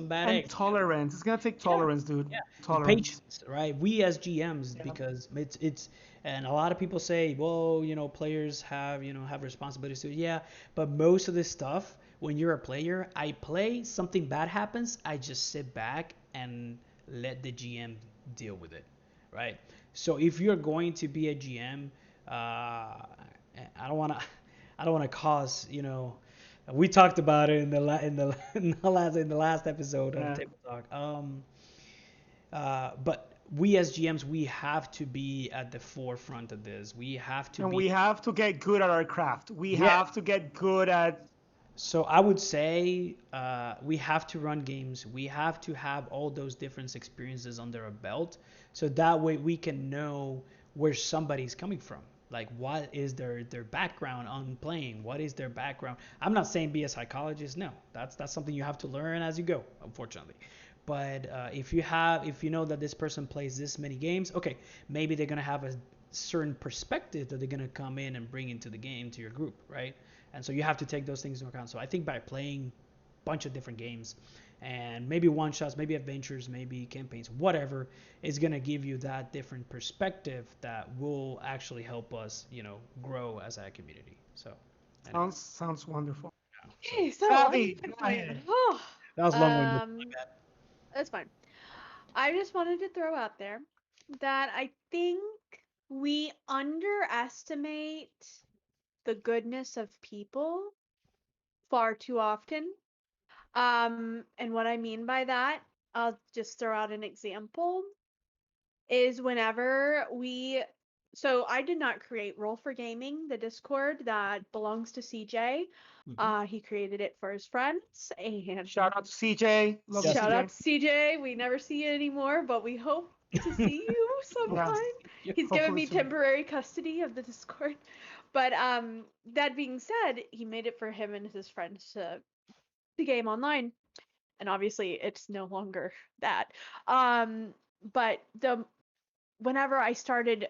bad And eggs. tolerance. It's gonna take Yeah, tolerance, dude. yeah, and Tolerance. patience, right? We as GMs, Yeah. because it's and a lot of people say, well, players have responsibilities to, yeah, but most of this stuff, when you're a player, I play, something bad happens, I just sit back and let the GM deal with it, right? So if you're going to be a GM, I don't want to, I don't want to cause, we talked about it in the in the last episode of Yeah. Table Talk. But we as GMs, we have to be at the forefront of this. We have to And be, we have to get good at our craft. We yeah. have to get good at. So I would say we have to run games. We have to have all those different experiences under a belt, so that way we can know where somebody's coming from. Like, what is their background on playing? What is their background? I'm not saying be a psychologist. No, that's something you have to learn as you go, unfortunately. But if you know that this person plays this many games, okay, maybe they're gonna have a certain perspective that they're gonna come in and bring into the game to your group, right? And so you have to take those things into account. So I think by playing a bunch of different games and maybe one shots, maybe adventures, maybe campaigns, whatever, is gonna give you that different perspective that will actually help us, grow as a community. So anyway, Sounds wonderful. so Okay, so let me Savi, go pick my. ahead. Oh, that was long-winded. um, that's fine. I just wanted to throw out there that I think we underestimate the goodness of people far too often. And what I mean by that, I'll just throw out an example, is whenever we so I did not create Roll for Gaming, the Discord that belongs to CJ. Mm-hmm. He created it for his friends, and Shout out to CJ. Love you, Yes. shout CJ. out to CJ. We never see you anymore, but we hope to see you Yeah. sometime. Yeah. He's given Hopefully me soon. temporary custody of the Discord. But that being said, he made it for him and his friends to game online. And obviously it's no longer that. Um but the whenever I started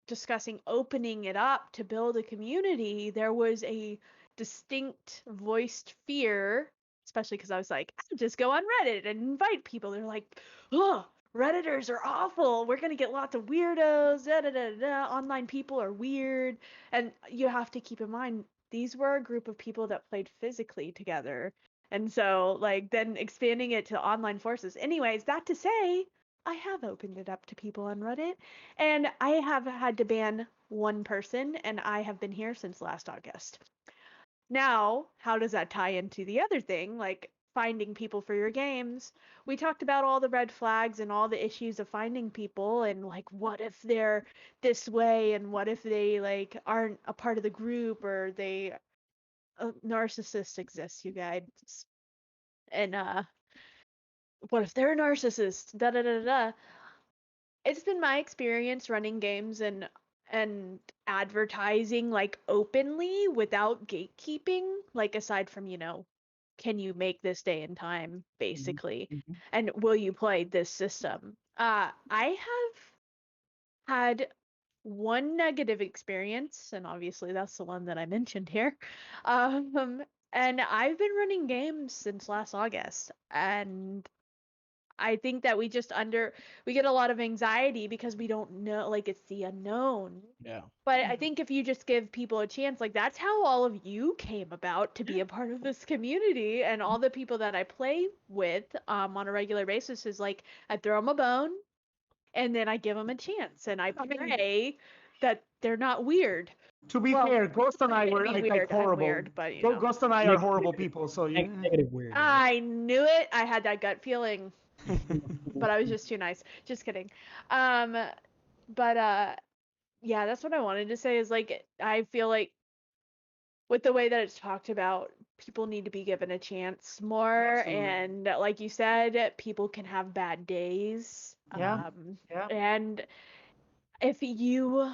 discussing opening it up to build a community, there was a distinct voiced fear, especially because I was like, I'll just go on Reddit and invite people. They're like, oh, Redditors are awful. We're going to get lots of weirdos. Da, da, da, da. Online people are weird. And you have to keep in mind, these were a group of people that played physically together. And so, like, then expanding it to online forces. Anyways, that to say, I have opened it up to people on Reddit, and I have had to ban one person, and I have been here since last August. Now, how does that tie into the other thing, like finding people for your games? We talked about all the red flags and all the issues of finding people, and like, what if they're this way, and what if they like aren't a part of the group, or they a narcissist exists, you guys, and what if they're a narcissist? Da da da da. It's been my experience running games and advertising like openly without gatekeeping, like aside from, can you make this day and time basically, Mm-hmm. and will you play this system? I have had one negative experience, and obviously that's the one that I mentioned here. Um And I've been running games since last August, and I think that we get a lot of anxiety because we don't know, like it's the unknown. Yeah. But I think if you just give people a chance, like that's how all of you came about to be a part of this community, and all the people that I play with on a regular basis is like I throw them a bone, and then I give them a chance, and I pray that they're not weird. To be Well, fair, Ghost and I to were be like weird, I'm horrible. weird, but Ghost and I are horrible people, so you. Negative weird. I knew it. I had that gut feeling, but I was just too nice. Just kidding. Um, but yeah, that's what I wanted to say is like I feel like with the way that it's talked about, people need to be given a chance more. Absolutely. And like you said, people can have bad days. Yeah. Yeah. And if you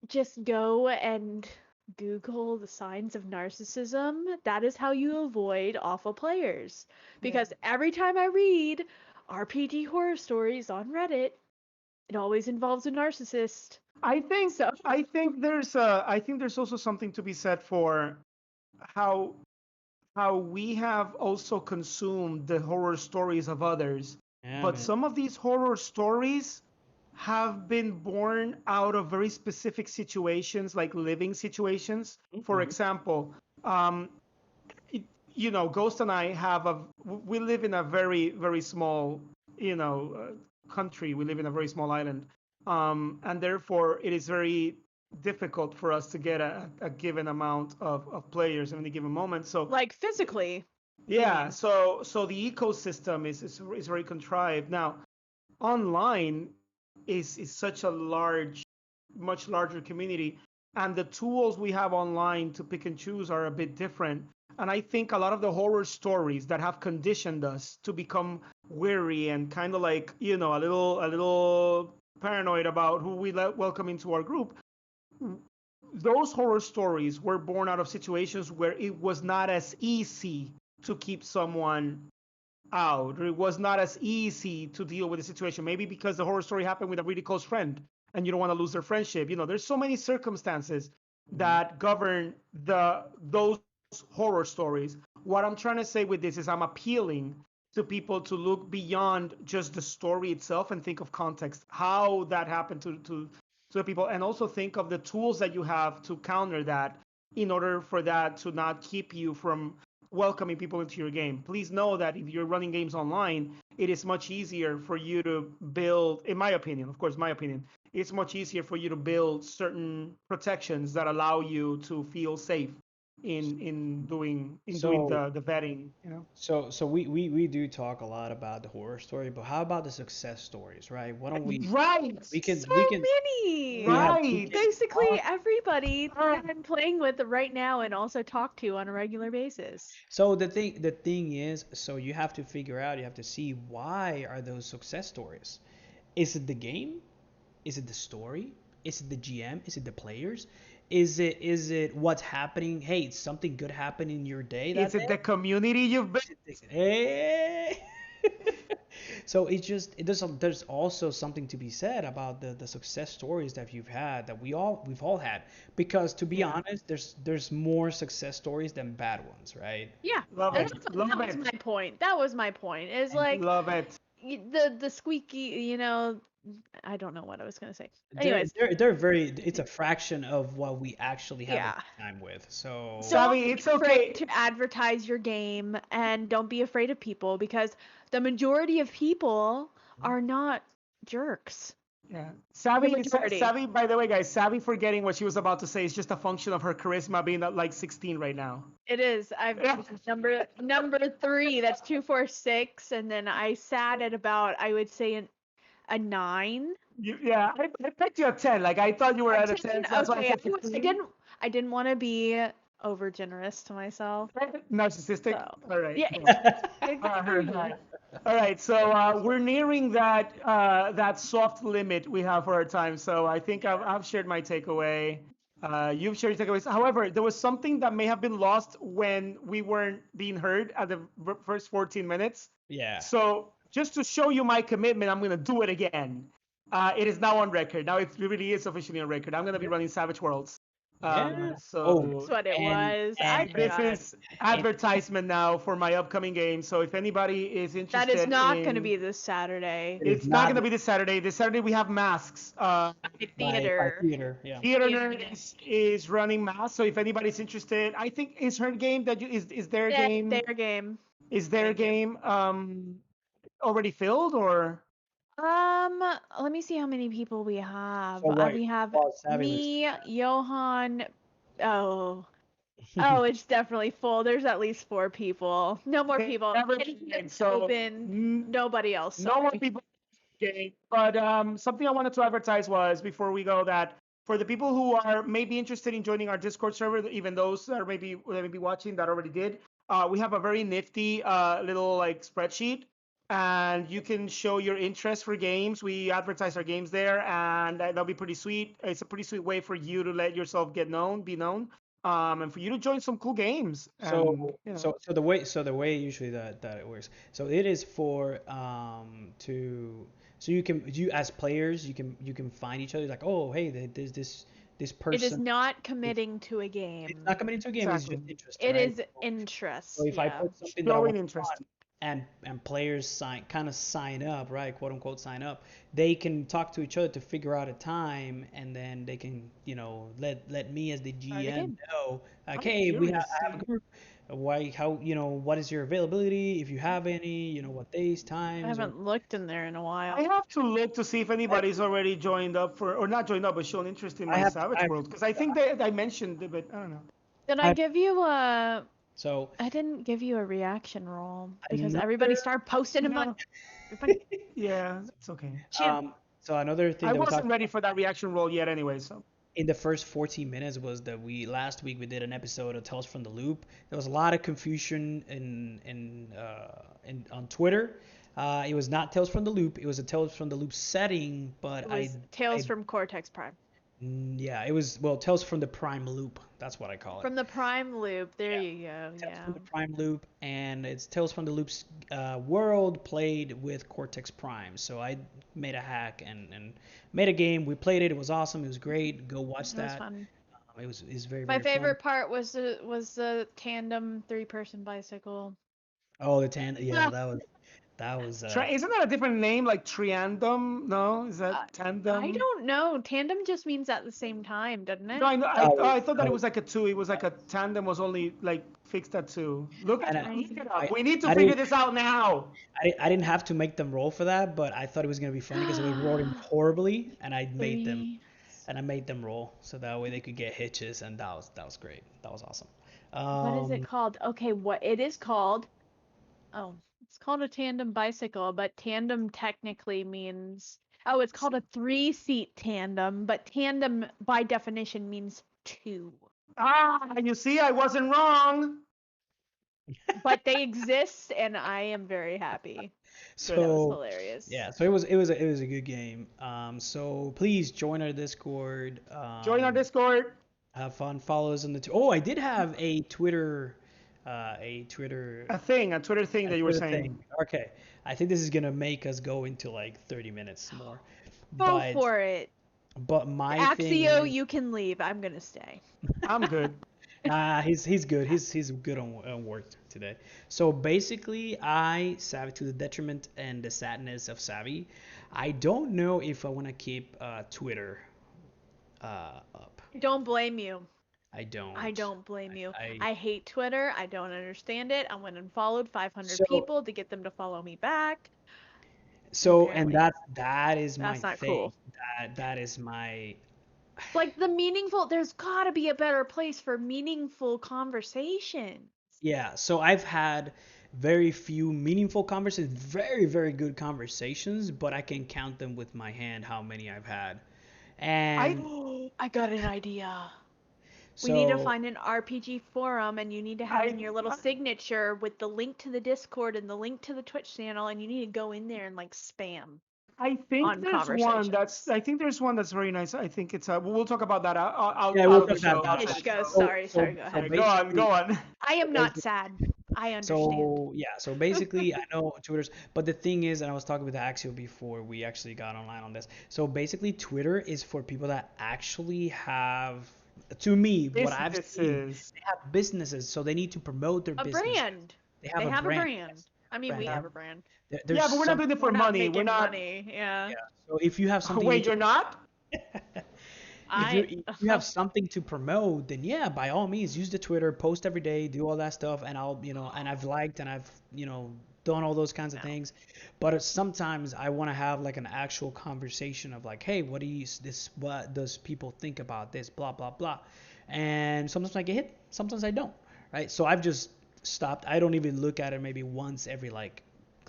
just go and Google the signs of narcissism, that is how you avoid awful players. Because every time I read RPG horror stories on Reddit, it always involves a narcissist. I think there's also something to be said for how we have also consumed the horror stories of others. Yeah, But man. some of these horror stories have been born out of very specific situations, like living situations. For Mhm. example, um, Ghost and I we live in a very, very small, country. We live in a very small island. And therefore it is very difficult for us to get a given amount of players at any given moment. So Like physically. yeah, so the ecosystem is very contrived. Now, online is such a much larger community, and the tools we have online to pick and choose are a bit different. And I think a lot of the horror stories that have conditioned us to become weary and kind of like, a little paranoid about who we let welcome into our group, those horror stories were born out of situations where it was not as easy to keep someone out, or it was not as easy to deal with the situation. Maybe because the horror story happened with a really close friend and you don't want to lose their friendship. There's so many circumstances that govern those horror stories. What I'm trying to say with this is I'm appealing to people to look beyond just the story itself and think of context, how that happened to the people, and also think of the tools that you have to counter that in order for that to not keep you from welcoming people into your game. Please know that if you're running games online, it is much easier for you to build, in my opinion, of course, my opinion, it's much easier for you to build certain protections that allow you to feel safe in doing So the vetting. so we do talk a lot about the horror story, but how about the success stories, right? Why don't we Right, we can So we can many! we right. can Basically talk. everybody that I'm playing with right now and also talk to on a regular basis. So the thing is, so you have to figure out, you have to see why are those success stories. Is it the game? Is it the story? Is it the GM? Is it the players? Is it what's happening? Hey, something good happened in your day Is that it day? the community you've built? Hey. So there's also something to be said about the success stories that you've had, that we've all had, because to be Yeah, honest, there's more success stories than bad ones, right? Yeah, love and it, that love was it, my point. That was my point. Is like love it. the squeaky, I don't know what I was gonna say. they're Anyways, they're they're very, it's a fraction of what we actually have a yeah. good time with. So Don't Savvy, be it's afraid okay. to advertise your game and don't be afraid of people because the majority of people are not jerks. Yeah. The majority. Savvy, by the way, guys, Savvy forgetting what she was about to say is just a function of her charisma being at like 16 right now. It is. I've Yeah. number 3. That's 246, and then I sat at about I would say a 9. Yeah, I picked you a 10. Like, I thought you were A at a 10, 10. so that's why I Okay, said I 16. didn't want to be over generous to myself. Narcissistic. So All right. yeah, Cool. exactly. All right. So we're nearing that soft limit we have for our time. So I think I've shared my takeaway. You've shared your takeaways. However, there was something that may have been lost when we weren't being heard at the first 14 minutes. yeah. So just to show you my commitment, I'm going to do it again. It is now on record. Now it really is officially on record. I'm going to be running Savage Worlds. Yeah. Oh, That's So what it and was. I and this forgot. is and advertisement now for my upcoming game. So if anybody is That is interested not going to in, be this Saturday. it is it's not not gonna be this Saturday. This Saturday we have masks. The by theater. theater. Yeah. Theater Theater Nerd game. is running masks. So if anybody's interested, I think is her game that you is their Yeah, game their game. is Their their game. game already filled or Let me see how many people we have. So right, We have while Savvy was me, Johan. Oh, oh, it's definitely full. There's at least 4 people. No more they people. never Anything played. that's So open. Nobody else. no more Sorry. people game. But something I wanted to advertise was before we go that for the people who are maybe interested in joining our Discord server, even those that are maybe watching that already did, we have a very nifty little like spreadsheet, and you can show your interest for games. We advertise our games there, and that'll be pretty sweet. It's a pretty sweet way for you to let yourself be known, and for you to join some cool games. so And the way usually that it works. So it is for to so you as players you can find each other like, oh, hey, there's this It is person. not It's, committing to a it's game. not coming into a game. It's exactly just interest, It right? is So interest. if I Yeah. put something that I showing want to interest. run and players sign up, right, quote unquote sign up, they can talk to each other to figure out a time, and then they can let me as the Start a GM game. know like, I'm hey, curious. I have a group. Why how what is your availability if you have any, what days, I times, or haven't looked in there in a I while. have to look to see if I, anybody's already joined up for, or not joined up, but shown interest in I my have Savage I have World. Because I think that I mentioned it, but I don't know. Did I I have, give you a? so I didn't give you a reaction roll because everybody another started posting them on. No, Everybody, yeah, it's okay. shoot. so another thing I that we wasn't talked ready for that reaction roll yet anyway, so. in the first 14 minutes was that we last week we did an episode of Tales from the Loop. There was a lot of confusion in on Twitter. It was not Tales from the Loop. It was a Tales from the Loop setting, but It was Tales from Cortex Prime. yeah, it was, well, Tales from the Prime Loop. That's what I call it. From the Prime Loop. There Yeah, you go. Tales Yeah. from the Prime Loop, and it's Tales from the Loop's world played with Cortex Prime. So I made a hack and made a game. We played it. It was awesome. It was great. Go watch It was that. fun. It was very My very fun. favorite part was the tandem 3-person bicycle. Oh, the tan. Yeah, Ah, that was Isn't that a different name, like Triandum? No, is that I Tandem? don't know. Tandem just means at the same time, doesn't No, it? I know. oh, I thought that it oh, was like a two. It was like a tandem was only like fixed at two. Look and it, look it up. I We need to I figure didn't this out now. I didn't have to make them roll for that, but I thought it was gonna be funny because I was rolling horribly, and Three. I made them roll so that way they could get hitches, and that was great. That was awesome. What is it Um, called? Okay, what it is called? Oh, it's called a tandem bicycle, but tandem technically means. Oh, it's called a 3-seat tandem, but tandem by definition means two. You see, I wasn't wrong. But they exist, and I am very happy. That was so hilarious. yeah, so it was a good game. So please join our Discord. Join our Discord. Have fun. Follow us on the. Oh, I did have a Twitter A Twitter thing a that you were Twitter saying. thing. Okay, I think this is gonna make us go into like 30 minutes more, Go but for it. my thing Axio, is, you can leave. I'm gonna stay. I'm good. nah, he's good. He's good on work today. So basically, Savvy, to the detriment and the sadness of Savvy, I don't know if I want to keep Twitter up. Don't blame you. I I don't. don't blame you. I I hate Twitter. I don't understand it. I went and followed 500 so people to get them to follow me back. and Apparently, that is my that's not thing. cool. That is my Like there's gotta be a better place for meaningful conversation. yeah. So I've had very few meaningful conversations, very very good conversations, but I can count them with my hand how many I've had. I And Oh, I got an idea. We need to so find an RPG forum and you need to have I in your little signature with the link to the Discord and the link to the Twitch channel and you need to go in there and like spam I think on there's one that's conversations. I think there's one that's very nice. I think it's we'll talk about that yeah, out we'll of the talk that show. about Ish that. goes. So Sorry, go ahead. Go on, basically go on. I so am not basically sad. I understand. So yeah, so basically, I know Twitter's, but the thing is, and I was talking with Axio before we actually got online on this. So basically, Twitter is for people that actually have To me, what I've seen, Businesses. they have businesses, so they need to promote their A business. brand. They have They a have a brand. brand. Yes, I mean, brand. we They have have a brand. there's Yeah, but we're not some doing it We're for not money. We're making not. money. Yeah. yeah. So if you have something you Wait, need to you're not? I if you have something to promote, then yeah, by all means, use the Twitter, post every day, do all that stuff, and I'll, and I've liked and I've, done all those kinds of no. things. But sometimes I want to have like an actual conversation of like, hey, what does people think about this, blah blah blah, and sometimes I get hit, sometimes I don't, right? So I've just stopped. I don't even look at it maybe once every like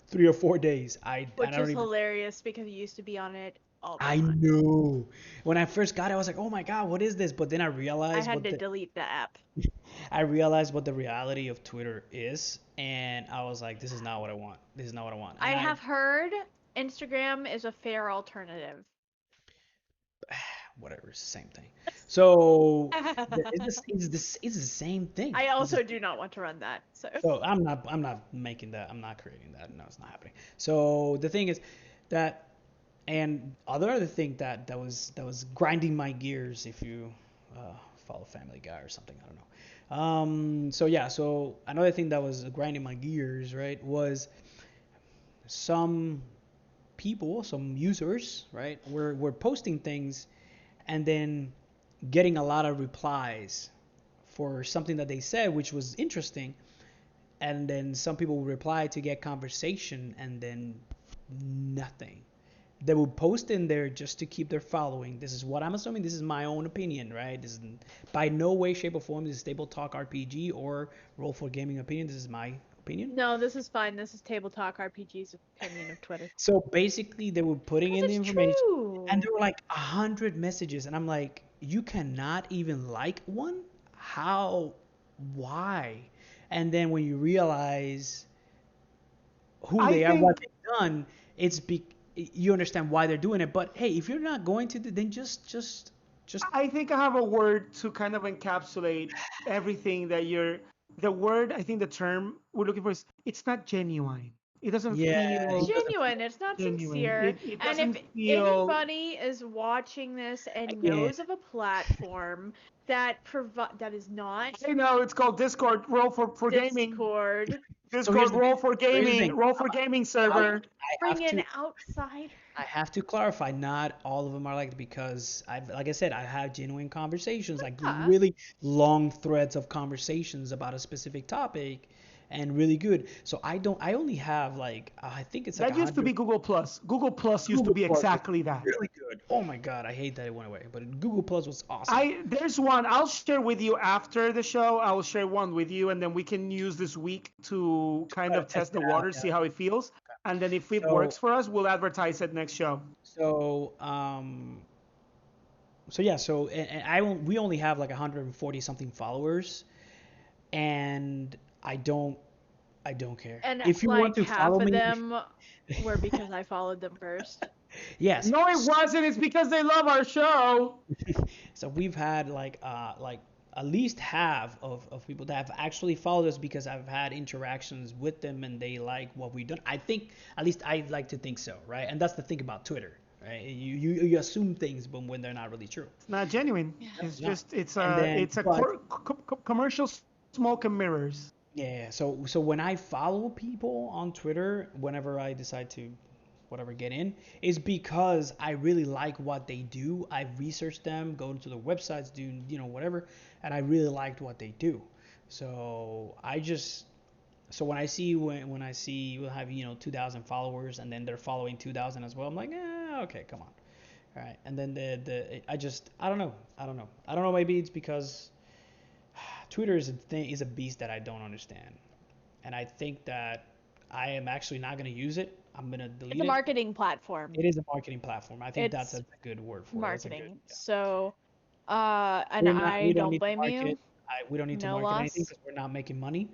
3 or 4 days. I Which don't is even. hilarious because you used to be on it all the I time. know. When I first got it, I was like, "Oh my God, what is this?" But then I had to delete the app. I realized what the reality of Twitter is, and I was like, "This is not what I want. This is not what I want." I And have heard Instagram is a fair alternative. whatever, it's the same thing. So it's the same thing. I It's the also same do not want to run that. So So I'm not making that. I'm not creating that. No, it's not happening. So the thing is that, and other thing that was grinding my gears, if you follow Family Guy or something, I don't know. So yeah, so another thing that was grinding my gears, right, was some people, some users, right, were posting things and then getting a lot of replies for something that they said, which was interesting, and then some people would reply to get conversation, and then nothing. They would post in there just to keep their following. This is what I'm assuming. This is my own opinion, right? This is by no way, shape, or form. This is Table Talk RPG or Roll for Gaming opinion. This is my opinion. no, this is fine. This is Table Talk RPG's opinion of Twitter. So basically, they were putting Because in the it's information, and true. there were like 100 messages, and I'm like, you cannot even like one? How? Why? And then when you realize who I they are, what think they've done, you understand why they're doing it. But hey, if you're not going to, then just I think I have a word to kind of encapsulate everything that you're. The word, I think the term we're looking for is it's not genuine. It doesn't yeah, It's it feel doesn't. genuine. It's not genuine. sincere. It And if doesn't feel. anybody is watching this and Yeah, knows of a platform that is not I know it's called Discord. Roll for gaming. Discord, so here's Discord. the thing. Roll for So here's the gaming. thing. Roll for gaming server. I bring have in to. outsiders. I have to clarify, not all of them are like that, because like I said, I have genuine conversations, like Yeah. really long threads of conversations about a specific topic, and really good. So I only have like, I think it's like That a used to hundred. be Google Plus. Google Plus used to Google be Plus was exactly that. really good. Oh my God, I hate that it went away, but Google Plus was awesome. There's one I'll share with you after the show. I will share one with you, and then we can use this week to kind of Test test it the out. waters, Yeah. see how it feels, and then if it So works for us, we'll advertise it next show. so so yeah, and we only have like 140 something followers, and I don't I don't care. And If you want like to half follow of me, them were because I followed them first. yes. No, it wasn't. It's because they love our show. So we've had like at least half of people that have actually followed us because I've had interactions with them and they like what we've done. I think, at least I like to think so, right? And that's the thing about Twitter, right? You assume things, but when they're not really true. It's not genuine. Yeah. It's It's not. just it's And a then, it's a but commercial smoke and mirrors. yeah, so when I follow people on Twitter, whenever I decide to whatever get in, is because I really like what they do. I've researched them, go to their websites, do whatever, and I really liked what they do. So when I see when I see you have 2,000 followers and then they're following 2,000 as well, I'm like, okay, come on, all right. And then I don't know. Maybe it's because Twitter is a beast that I don't understand, and I think that I am actually not going to use it. I'm going to It's delete a it. marketing platform. It is a marketing platform. I think that's It's a good word for it. That's a good. marketing. Yeah. So, and We're not. I We don't don't need to blame you. market. We don't need to No market anything loss. because we're not making money.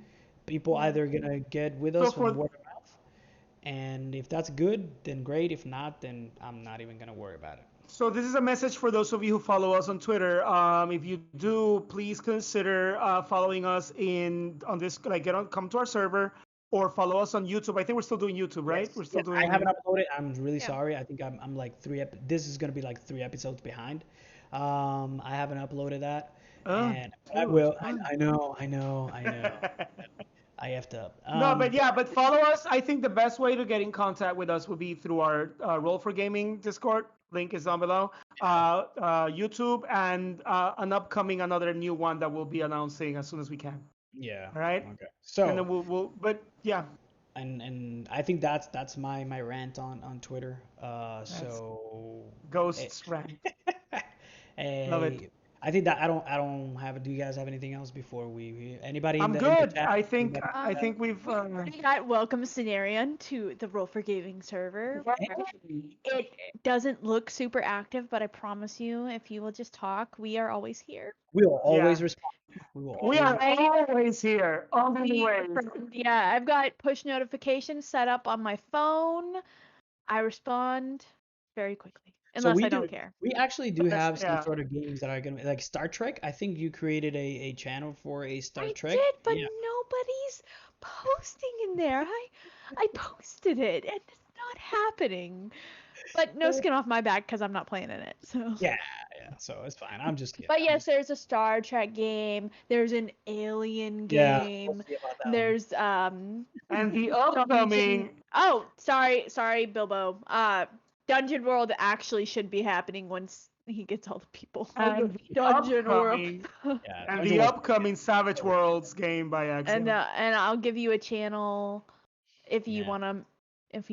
People Yeah. either gonna get with So us from for word of mouth, and if that's good, then great. If not, then I'm not even gonna worry about it. So this is a message for those of you who follow us on Twitter. If you do, please consider following us in on this. Like, come to our server or follow us on YouTube. I think we're still doing YouTube, right? Yes. We're still Yes. I haven't doing. uploaded. I'm really Yeah. sorry. I think I'm like this is gonna be like 3 episodes behind. I haven't uploaded that, Oh, and I dude, will. what? I know, I know, I know. I have to. No, but yeah, but follow us. I think the best way to get in contact with us would be through our Roll for Gaming Discord. Link is down below. YouTube and an upcoming another new one that we'll be announcing as soon as we can. Yeah. All right, Okay. and then So, we'll but yeah, and I think that's my rant on Twitter. that's So, eh, Ghost's rant. Love it. eh, I think that I don't have. Do you guys have anything else before anybody in I'm the good. chat? I think Anybody I in the think we've. We got welcome Scenarion to the Roll for Gaming server. Hey. It doesn't look super active, but I promise you, if you will just talk, we are always here. We'll Yeah, always respond. We will we always. are always here. Always. Yeah, I've got push notifications set up on my phone. I respond very quickly, So unless we I do. don't care. We actually do That's, have some yeah. sort of games that are gonna be like Star Trek. I think you created a channel for a Star I Trek. did, but Yeah. nobody's posting in there. I posted it, and it's not happening. But no skin off my back because I'm not playing in it. So. Yeah, yeah. So it's fine. I'm just kidding. But I'm yes, just there's a Star Trek game. There's an Alien yeah. We'll game. see about that one. There's And the Dungeon. upcoming. Oh, sorry, Bilbo. Dungeon World actually should be happening once he gets all the people. And the Dungeon World. upcoming. Yeah. And Dungeon the World. upcoming Savage Worlds game by and Axiom. I'll give you a channel if you Yeah.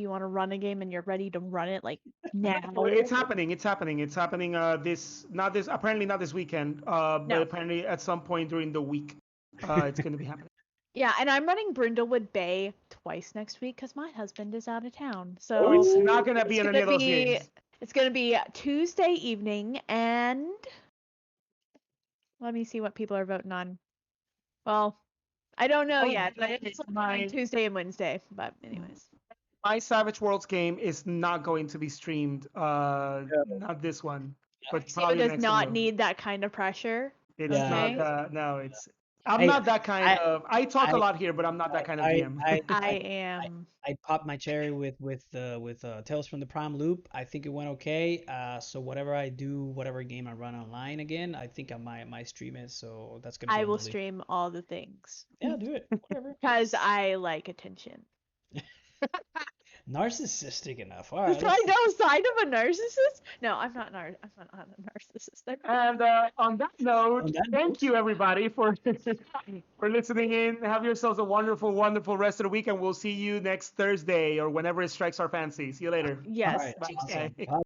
wanna run a game and you're ready to run it like now. It's happening. It's happening. It's happening. Apparently not this weekend. But No. apparently at some point during the week, it's going to be happening. Yeah, and I'm running Brindlewood Bay twice next week because my husband is out of town. So So it's not going to be it's in any gonna of those be games. it's gonna be Tuesday evening, and let me see what people are voting on. Well, I don't know Oh, yet, but it's my- on Tuesday and Wednesday. But anyways, My Savage Worlds game is not going to be streamed. Yeah. Not this one, but Maximo probably the does next not one. need that kind of pressure. It's Yeah. not. Okay. No, it's. I'm Hey, not that kind I of. I talk a I lot here, but I'm not that kind of I GM. I I I am. I popped my cherry with Tales from the Prime Loop. I think it went okay. So whatever I do, whatever game I run online again, I think I might stream it. So that's gonna be I on will the list. stream all the things Yeah, do it. Whatever. because I like attention. Narcissistic enough. All Is right. that no sign of a narcissist? No, I'm not a narcissist. And on that note, On that thank note, you everybody for for listening in. Have yourselves a wonderful, wonderful rest of the week, and we'll see you next Thursday or whenever it strikes our fancy. See you later. all Yes, right. Bye. Tuesday. Awesome.